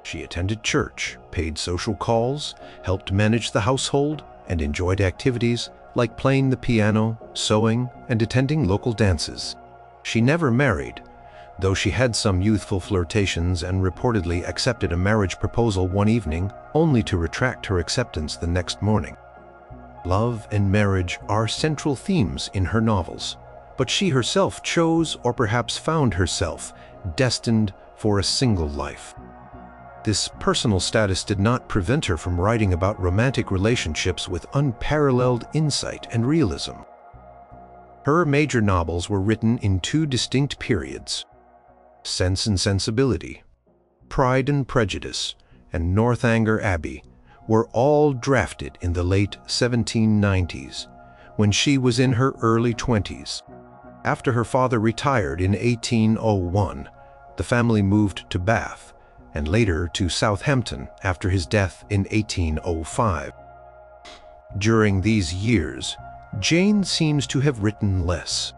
She attended church, paid social calls, helped manage the household, and enjoyed activities like playing the piano, sewing, and attending local dances. She never married, though she had some youthful flirtations and reportedly accepted a marriage proposal one evening, only to retract her acceptance the next morning. Love and marriage are central themes in her novels, but she herself chose, or perhaps found herself, destined for a single life. This personal status did not prevent her from writing about romantic relationships with unparalleled insight and realism. Her major novels were written in 2 distinct periods: Sense and Sensibility, Pride and Prejudice, and Northanger Abbey were all drafted in the late 1790s, when she was in her early 20s. After her father retired in 1801, the family moved to Bath, and later to Southampton after his death in 1805. During these years, Jane seems to have written less.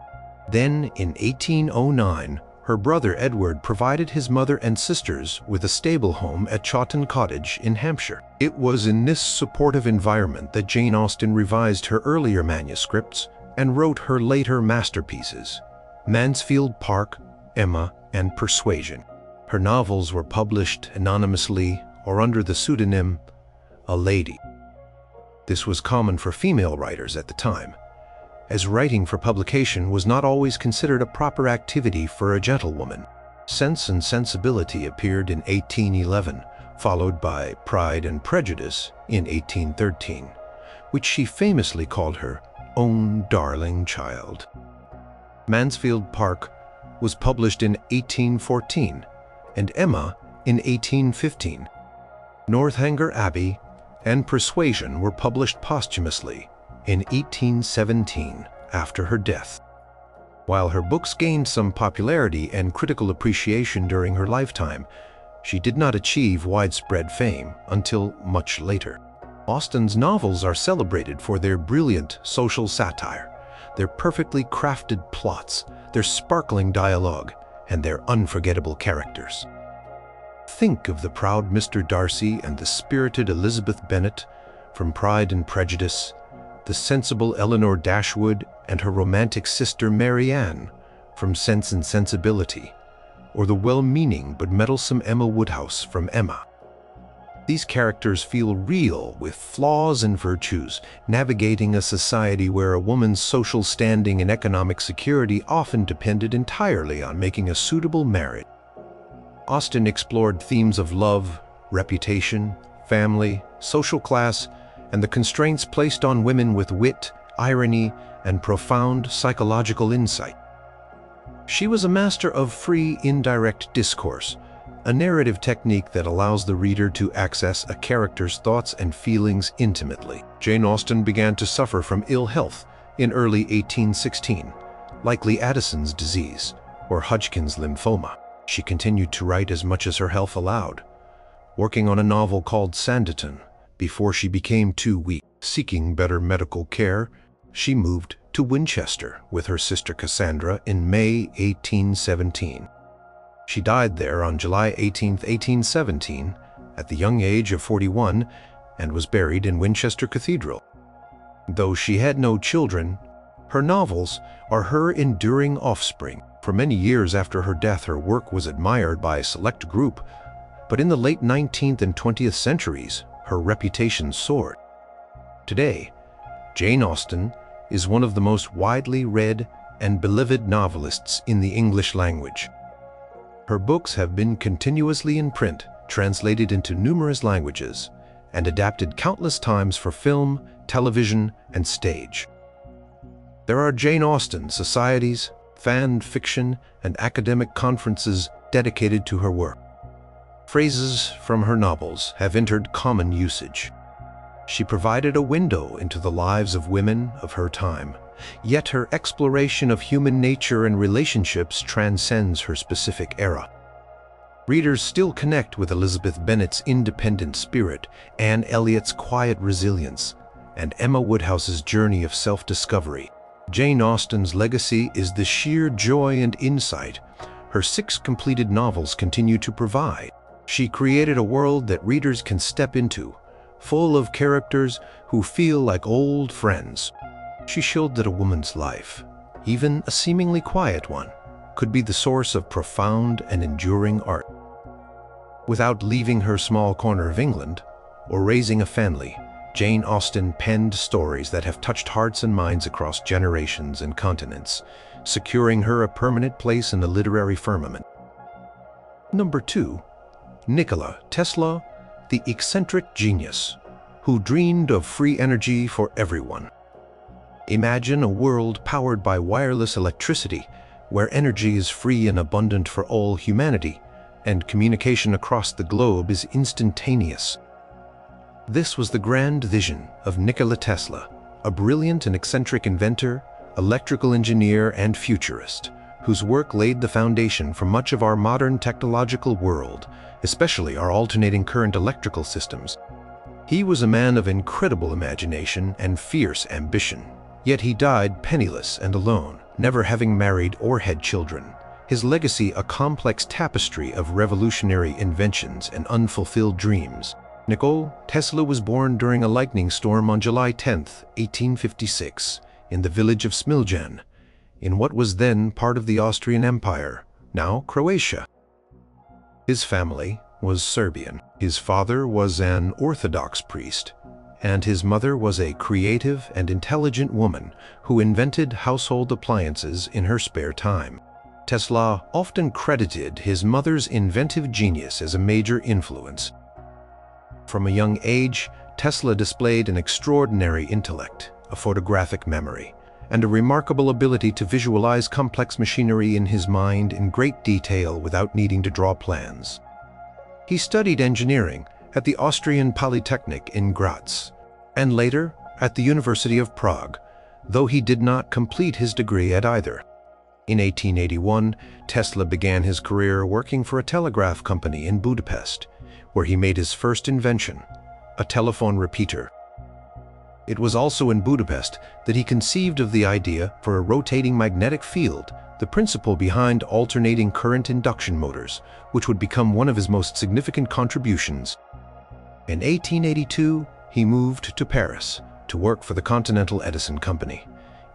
Then, in 1809, her brother Edward provided his mother and sisters with a stable home at Chawton Cottage in Hampshire. It was in this supportive environment that Jane Austen revised her earlier manuscripts and wrote her later masterpieces, Mansfield Park, Emma, and Persuasion. Her novels were published anonymously or under the pseudonym A Lady. This was common for female writers at the time, as writing for publication was not always considered a proper activity for a gentlewoman. Sense and Sensibility appeared in 1811, followed by Pride and Prejudice in 1813, which she famously called her own darling child. Mansfield Park was published in 1814, and Emma in 1815. Northanger Abbey and Persuasion were published posthumously in 1817 after her death. While her books gained some popularity and critical appreciation during her lifetime, she did not achieve widespread fame until much later. Austen's novels are celebrated for their brilliant social satire, their perfectly crafted plots, their sparkling dialogue, and their unforgettable characters. Think of the proud Mr. Darcy and the spirited Elizabeth Bennet from Pride and Prejudice, the sensible Eleanor Dashwood and her romantic sister Mary Ann from Sense and Sensibility, or the well-meaning but meddlesome Emma Woodhouse from Emma. These characters feel real, with flaws and virtues, navigating a society where a woman's social standing and economic security often depended entirely on making a suitable marriage. Austen explored themes of love, reputation, family, social class, and the constraints placed on women with wit, irony, and profound psychological insight. She was a master of free, indirect discourse, a narrative technique that allows the reader to access a character's thoughts and feelings intimately. Jane Austen began to suffer from ill health in early 1816, likely Addison's disease or Hodgkin's lymphoma. She continued to write as much as her health allowed, working on a novel called Sanditon before she became too weak. Seeking better medical care, she moved to Winchester with her sister Cassandra in May 1817. She died there on July 18, 1817, at the young age of 41, and was buried in Winchester Cathedral. Though she had no children, her novels are her enduring offspring. For many years after her death, her work was admired by a select group, but in the late 19th and 20th centuries, her reputation soared. Today, Jane Austen is one of the most widely read and beloved novelists in the English language. Her books have been continuously in print, translated into numerous languages, and adapted countless times for film, television, and stage. There are Jane Austen societies, fan fiction, and academic conferences dedicated to her work. Phrases from her novels have entered common usage. She provided a window into the lives of women of her time, yet her exploration of human nature and relationships transcends her specific era. Readers still connect with Elizabeth Bennet's independent spirit, Anne Elliot's quiet resilience, and Emma Woodhouse's journey of self-discovery. Jane Austen's legacy is the sheer joy and insight her 6 completed novels continue to provide. She created a world that readers can step into, full of characters who feel like old friends. She showed that a woman's life, even a seemingly quiet one, could be the source of profound and enduring art. Without leaving her small corner of England or raising a family, Jane Austen penned stories that have touched hearts and minds across generations and continents, securing her a permanent place in the literary firmament. Number 2. Nikola Tesla, the eccentric genius who dreamed of free energy for everyone. Imagine a world powered by wireless electricity, where energy is free and abundant for all humanity, and communication across the globe is instantaneous. This was the grand vision of Nikola Tesla, a brilliant and eccentric inventor, electrical engineer, and futurist, whose work laid the foundation for much of our modern technological world, especially our alternating current electrical systems. He was a man of incredible imagination and fierce ambition. Yet he died penniless and alone, never having married or had children. His legacy a complex tapestry of revolutionary inventions and unfulfilled dreams. Nikola Tesla was born during a lightning storm on July 10, 1856, in the village of Smiljan, in what was then part of the Austrian Empire, now Croatia. His family was Serbian. His father was an Orthodox priest, and his mother was a creative and intelligent woman who invented household appliances in her spare time. Tesla often credited his mother's inventive genius as a major influence. From a young age, Tesla displayed an extraordinary intellect, a photographic memory, and a remarkable ability to visualize complex machinery in his mind in great detail without needing to draw plans. He studied engineering at the Austrian Polytechnic in Graz, and later at the University of Prague, though he did not complete his degree at either. In 1881, Tesla began his career working for a telegraph company in Budapest, where he made his first invention, a telephone repeater. It was also in Budapest that he conceived of the idea for a rotating magnetic field, the principle behind alternating current induction motors, which would become one of his most significant contributions. In 1882, he moved to Paris to work for the Continental Edison Company,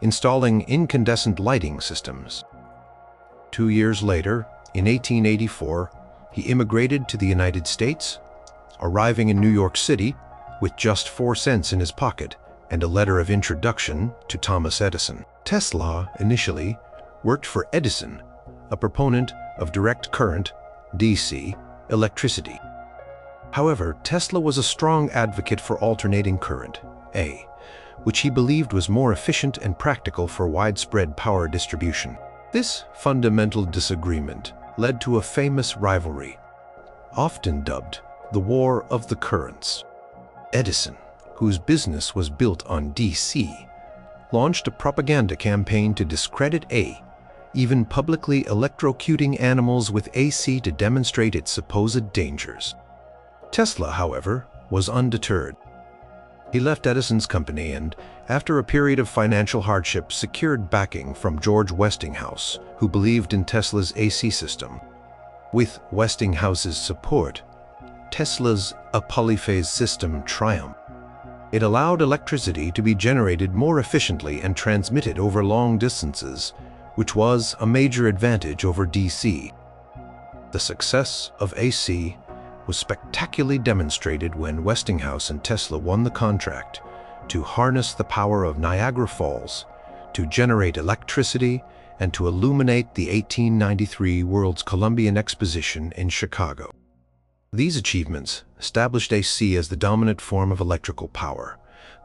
installing incandescent lighting systems. 2 years later, in 1884, he immigrated to the United States, arriving in New York City with just 4 cents in his pocket and a letter of introduction to Thomas Edison. Tesla initially worked for Edison, a proponent of direct current, DC, electricity. However, Tesla was a strong advocate for alternating current, A, which he believed was more efficient and practical for widespread power distribution. This fundamental disagreement led to a famous rivalry, often dubbed the War of the Currents. Edison, whose business was built on DC, launched a propaganda campaign to discredit A, even publicly electrocuting animals with AC to demonstrate its supposed dangers. Tesla, however, was undeterred. He left Edison's company and, after a period of financial hardship, secured backing from George Westinghouse, who believed in Tesla's AC system. With Westinghouse's support, Tesla's polyphase system triumphed. It allowed electricity to be generated more efficiently and transmitted over long distances, which was a major advantage over DC. The success of AC was spectacularly demonstrated when Westinghouse and Tesla won the contract to harness the power of Niagara Falls, to generate electricity, and to illuminate the 1893 World's Columbian Exposition in Chicago. These achievements established AC as the dominant form of electrical power,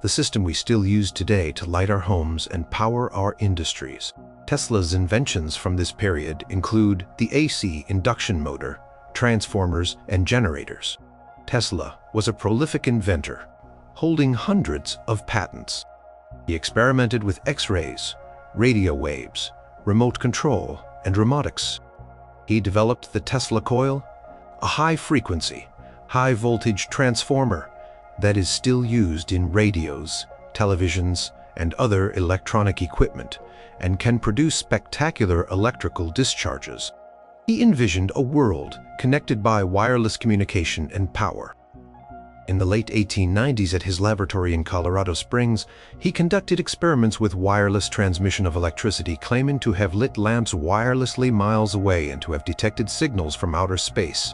the system we still use today to light our homes and power our industries. Tesla's inventions from this period include the AC induction motor, transformers, and generators. Tesla was a prolific inventor, holding hundreds of patents. He experimented with X-rays, radio waves, remote control, and robotics. He developed the Tesla coil, a high-frequency, high-voltage transformer that is still used in radios, televisions, and other electronic equipment, and can produce spectacular electrical discharges. He envisioned a world connected by wireless communication and power. In the late 1890s at his laboratory in Colorado Springs, he conducted experiments with wireless transmission of electricity, claiming to have lit lamps wirelessly miles away and to have detected signals from outer space.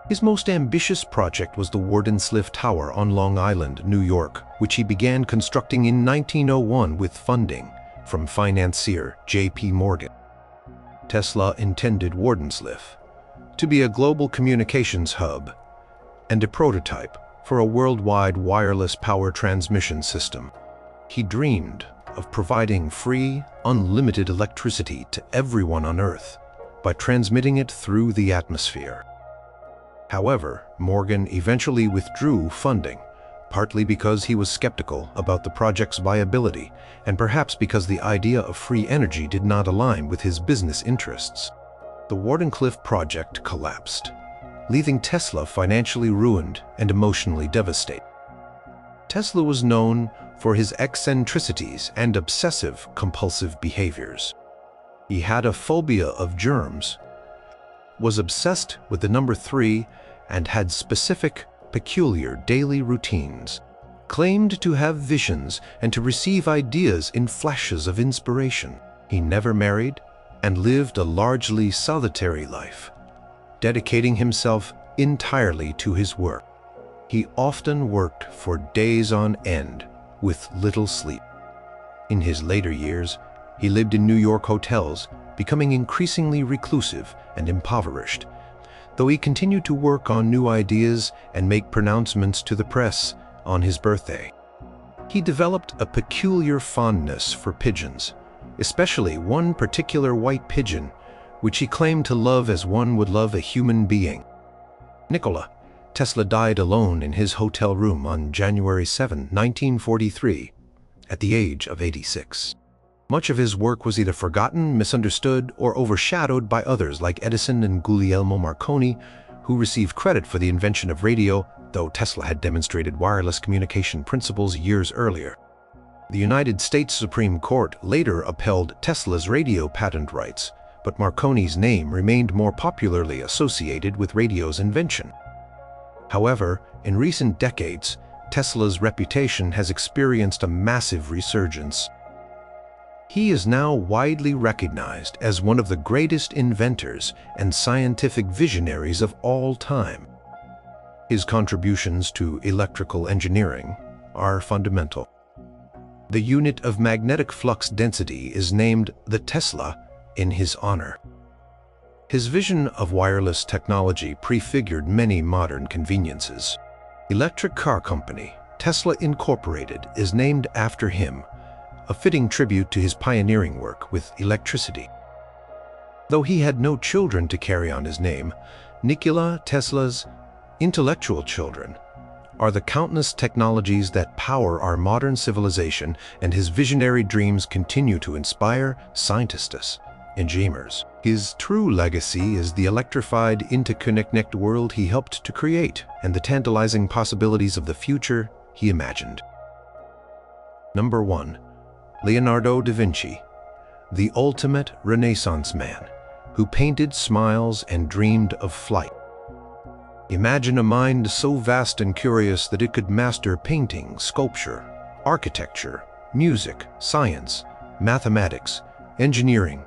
His most ambitious project was the Wardenclyffe Tower on Long Island, New York, which he began constructing in 1901 with funding from financier J.P. Morgan. Tesla intended Wardenclyffe to be a global communications hub and a prototype for a worldwide wireless power transmission system. He dreamed of providing free, unlimited electricity to everyone on Earth by transmitting it through the atmosphere. However, Morgan eventually withdrew funding, partly because he was skeptical about the project's viability and perhaps because the idea of free energy did not align with his business interests. The Wardenclyffe project collapsed, leaving Tesla financially ruined and emotionally devastated. Tesla was known for his eccentricities and obsessive-compulsive behaviors. He had a phobia of germs, was obsessed with the number 3, and had specific, peculiar daily routines, claimed to have visions and to receive ideas in flashes of inspiration. He never married and lived a largely solitary life, dedicating himself entirely to his work. He often worked for days on end with little sleep. In his later years, he lived in New York hotels, becoming increasingly reclusive and impoverished, though he continued to work on new ideas and make pronouncements to the press on his birthday. He developed a peculiar fondness for pigeons, especially one particular white pigeon, which he claimed to love as one would love a human being. Nikola Tesla died alone in his hotel room on January 7, 1943, at the age of 86. Much of his work was either forgotten, misunderstood, or overshadowed by others like Edison and Guglielmo Marconi, who received credit for the invention of radio, though Tesla had demonstrated wireless communication principles years earlier. The United States Supreme Court later upheld Tesla's radio patent rights, but Marconi's name remained more popularly associated with radio's invention. However, in recent decades, Tesla's reputation has experienced a massive resurgence. He is now widely recognized as one of the greatest inventors and scientific visionaries of all time. His contributions to electrical engineering are fundamental. The unit of magnetic flux density is named the Tesla in his honor. His vision of wireless technology prefigured many modern conveniences. Electric car company Tesla Incorporated is named after him, a fitting tribute to his pioneering work with electricity. Though he had no children to carry on his name, Nikola Tesla's intellectual children are the countless technologies that power our modern civilization, and his visionary dreams continue to inspire scientists and dreamers. His true legacy is the electrified, interconnected world he helped to create and the tantalizing possibilities of the future he imagined. Number 1. Leonardo da Vinci, the ultimate Renaissance man who painted smiles and dreamed of flight. Imagine a mind so vast and curious that it could master painting, sculpture, architecture, music, science, mathematics, engineering,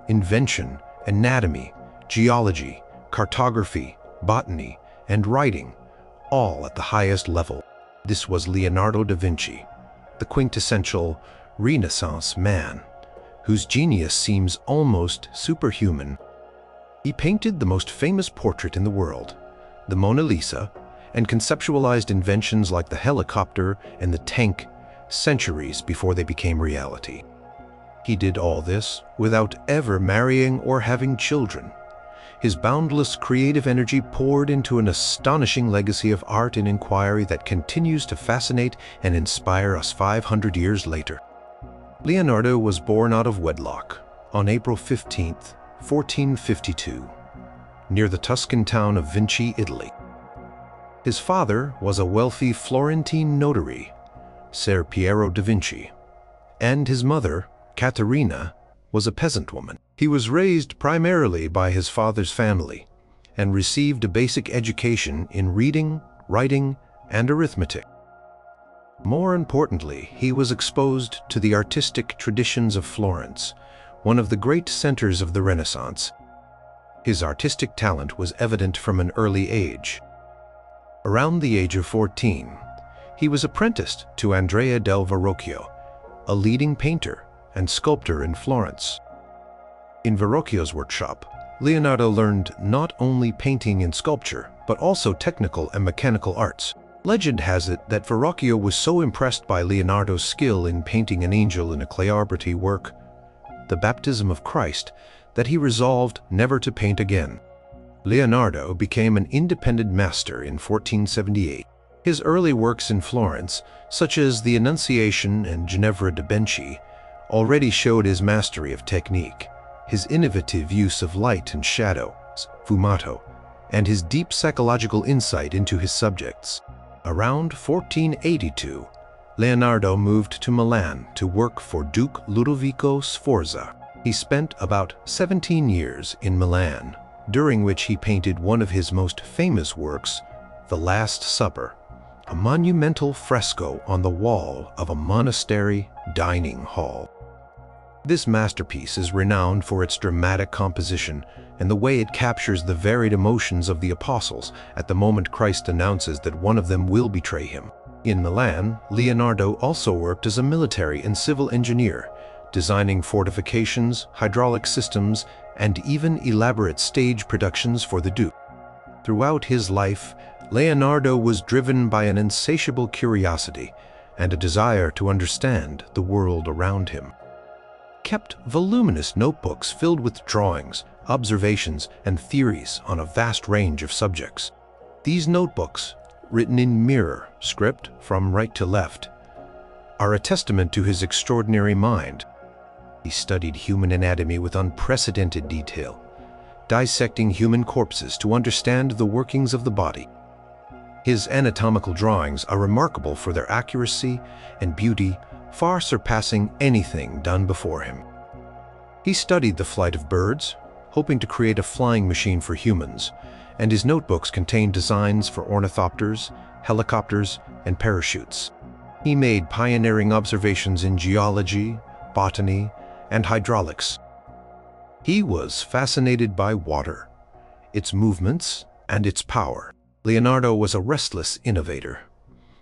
invention, anatomy, geology, cartography, botany, and writing, all at the highest level. This was Leonardo da Vinci, the quintessential Renaissance man, whose genius seems almost superhuman. He painted the most famous portrait in the world, the Mona Lisa, and conceptualized inventions like the helicopter and the tank centuries before they became reality. He did all this without ever marrying or having children. His boundless creative energy poured into an astonishing legacy of art and inquiry that continues to fascinate and inspire us 500 years later. Leonardo was born out of wedlock on April 15, 1452. Near the Tuscan town of Vinci, Italy. His father was a wealthy Florentine notary, Ser Piero da Vinci, and his mother, Caterina, was a peasant woman. He was raised primarily by his father's family and received a basic education in reading, writing, and arithmetic. More importantly, he was exposed to the artistic traditions of Florence, one of the great centers of the Renaissance. His artistic talent was evident from an early age. Around the age of 14, he was apprenticed to Andrea del Verrocchio, a leading painter and sculptor in Florence. In Verrocchio's workshop, Leonardo learned not only painting and sculpture, but also technical and mechanical arts. Legend has it that Verrocchio was so impressed by Leonardo's skill in painting an angel in a Clay-Arbuty work, The Baptism of Christ, that he resolved never to paint again. Leonardo became an independent master in 1478. His early works in Florence, such as the Annunciation and Ginevra de' Benci, already showed his mastery of technique, his innovative use of light and shadow, sfumato, and his deep psychological insight into his subjects. Around 1482, Leonardo moved to Milan to work for Duke Ludovico Sforza. He spent about 17 years in Milan, during which he painted one of his most famous works, The Last Supper, a monumental fresco on the wall of a monastery dining hall. This masterpiece is renowned for its dramatic composition and the way it captures the varied emotions of the apostles at the moment Christ announces that one of them will betray him. In Milan, Leonardo also worked as a military and civil engineer, designing fortifications, hydraulic systems, and even elaborate stage productions for the Duke. Throughout his life, Leonardo was driven by an insatiable curiosity and a desire to understand the world around him. Kept voluminous notebooks filled with drawings, observations, and theories on a vast range of subjects. These notebooks, written in mirror script from right to left, are a testament to his extraordinary mind. He studied human anatomy with unprecedented detail, dissecting human corpses to understand the workings of the body. His anatomical drawings are remarkable for their accuracy and beauty, far surpassing anything done before him. He studied the flight of birds, hoping to create a flying machine for humans, and his notebooks contain designs for ornithopters, helicopters, and parachutes. He made pioneering observations in geology, botany, and hydraulics. He was fascinated by water, its movements, and its power. Leonardo was a restless innovator,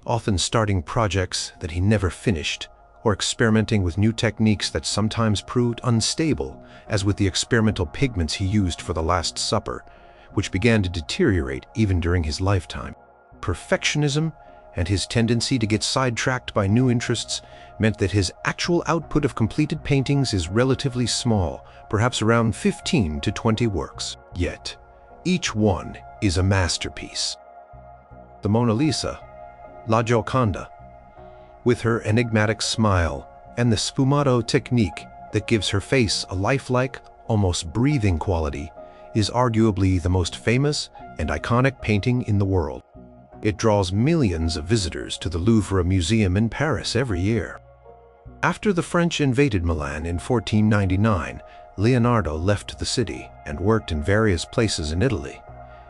often starting projects that he never finished, or experimenting with new techniques that sometimes proved unstable, as with the experimental pigments he used for the Last Supper, which began to deteriorate even during his lifetime. Perfectionism and his tendency to get sidetracked by new interests meant that his actual output of completed paintings is relatively small, perhaps around 15 to 20 works. Yet, each one is a masterpiece. The Mona Lisa, La Gioconda, with her enigmatic smile and the sfumato technique that gives her face a lifelike, almost breathing quality, is arguably the most famous and iconic painting in the world. It draws millions of visitors to the Louvre Museum in Paris every year. After the French invaded Milan in 1499, Leonardo left the city and worked in various places in Italy,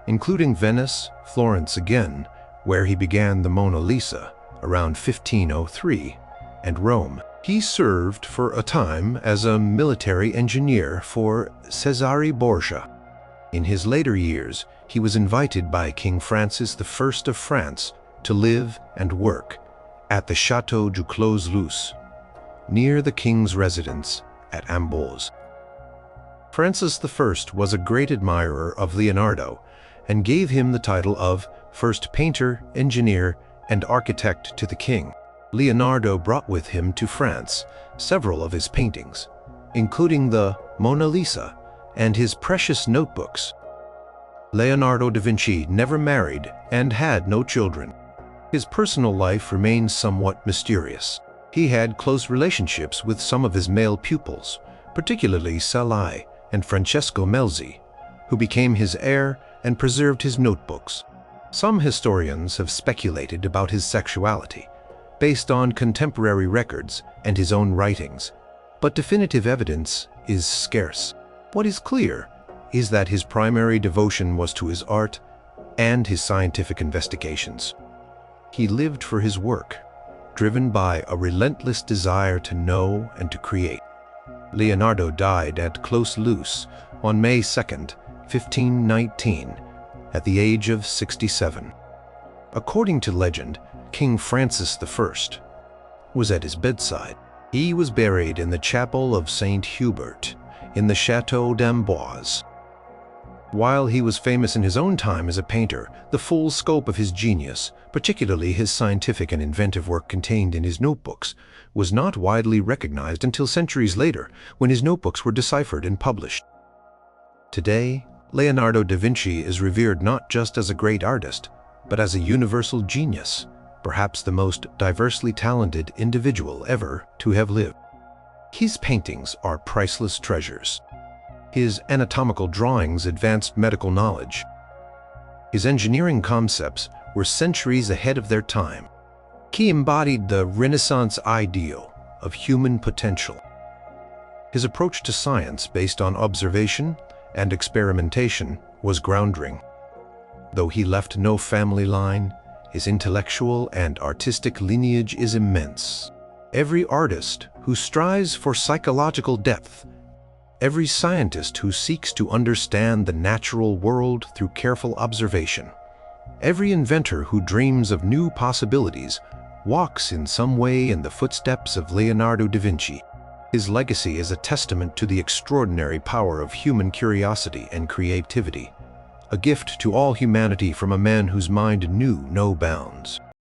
including Venice, Florence again, where he began the Mona Lisa around 1503, and Rome. He served for a time as a military engineer for Cesare Borgia. In his later years, he was invited by King Francis I of France to live and work at the Château du Clos-Luz, near the king's residence at Amboise. Francis I was a great admirer of Leonardo and gave him the title of first painter, engineer, and architect to the king. Leonardo brought with him to France several of his paintings, including the Mona Lisa and his precious notebooks. Leonardo da Vinci never married and had no children. His personal life remains somewhat mysterious. He had close relationships with some of his male pupils, particularly Salai and Francesco Melzi, who became his heir and preserved his notebooks. Some historians have speculated about his sexuality, based on contemporary records and his own writings, but definitive evidence is scarce. What is clear is that his primary devotion was to his art and his scientific investigations. He lived for his work, driven by a relentless desire to know and to create. Leonardo died at Clos-Luz on May 2nd, 1519, at the age of 67. According to legend, King Francis I was at his bedside. He was buried in the chapel of Saint Hubert in the Château d'Amboise. While he was famous in his own time as a painter, the full scope of his genius, particularly his scientific and inventive work contained in his notebooks, was not widely recognized until centuries later, when his notebooks were deciphered and published. Today, Leonardo da Vinci is revered not just as a great artist, but as a universal genius, perhaps the most diversely talented individual ever to have lived. His paintings are priceless treasures. His anatomical drawings advanced medical knowledge. His engineering concepts were centuries ahead of their time. He embodied the Renaissance ideal of human potential. His approach to science based on observation and experimentation was groundbreaking. Though he left no family line, his intellectual and artistic lineage is immense. Every artist who strives for psychological depth, every scientist who seeks to understand the natural world through careful observation, every inventor who dreams of new possibilities walks in some way in the footsteps of Leonardo da Vinci. His legacy is a testament to the extraordinary power of human curiosity and creativity, a gift to all humanity from a man whose mind knew no bounds.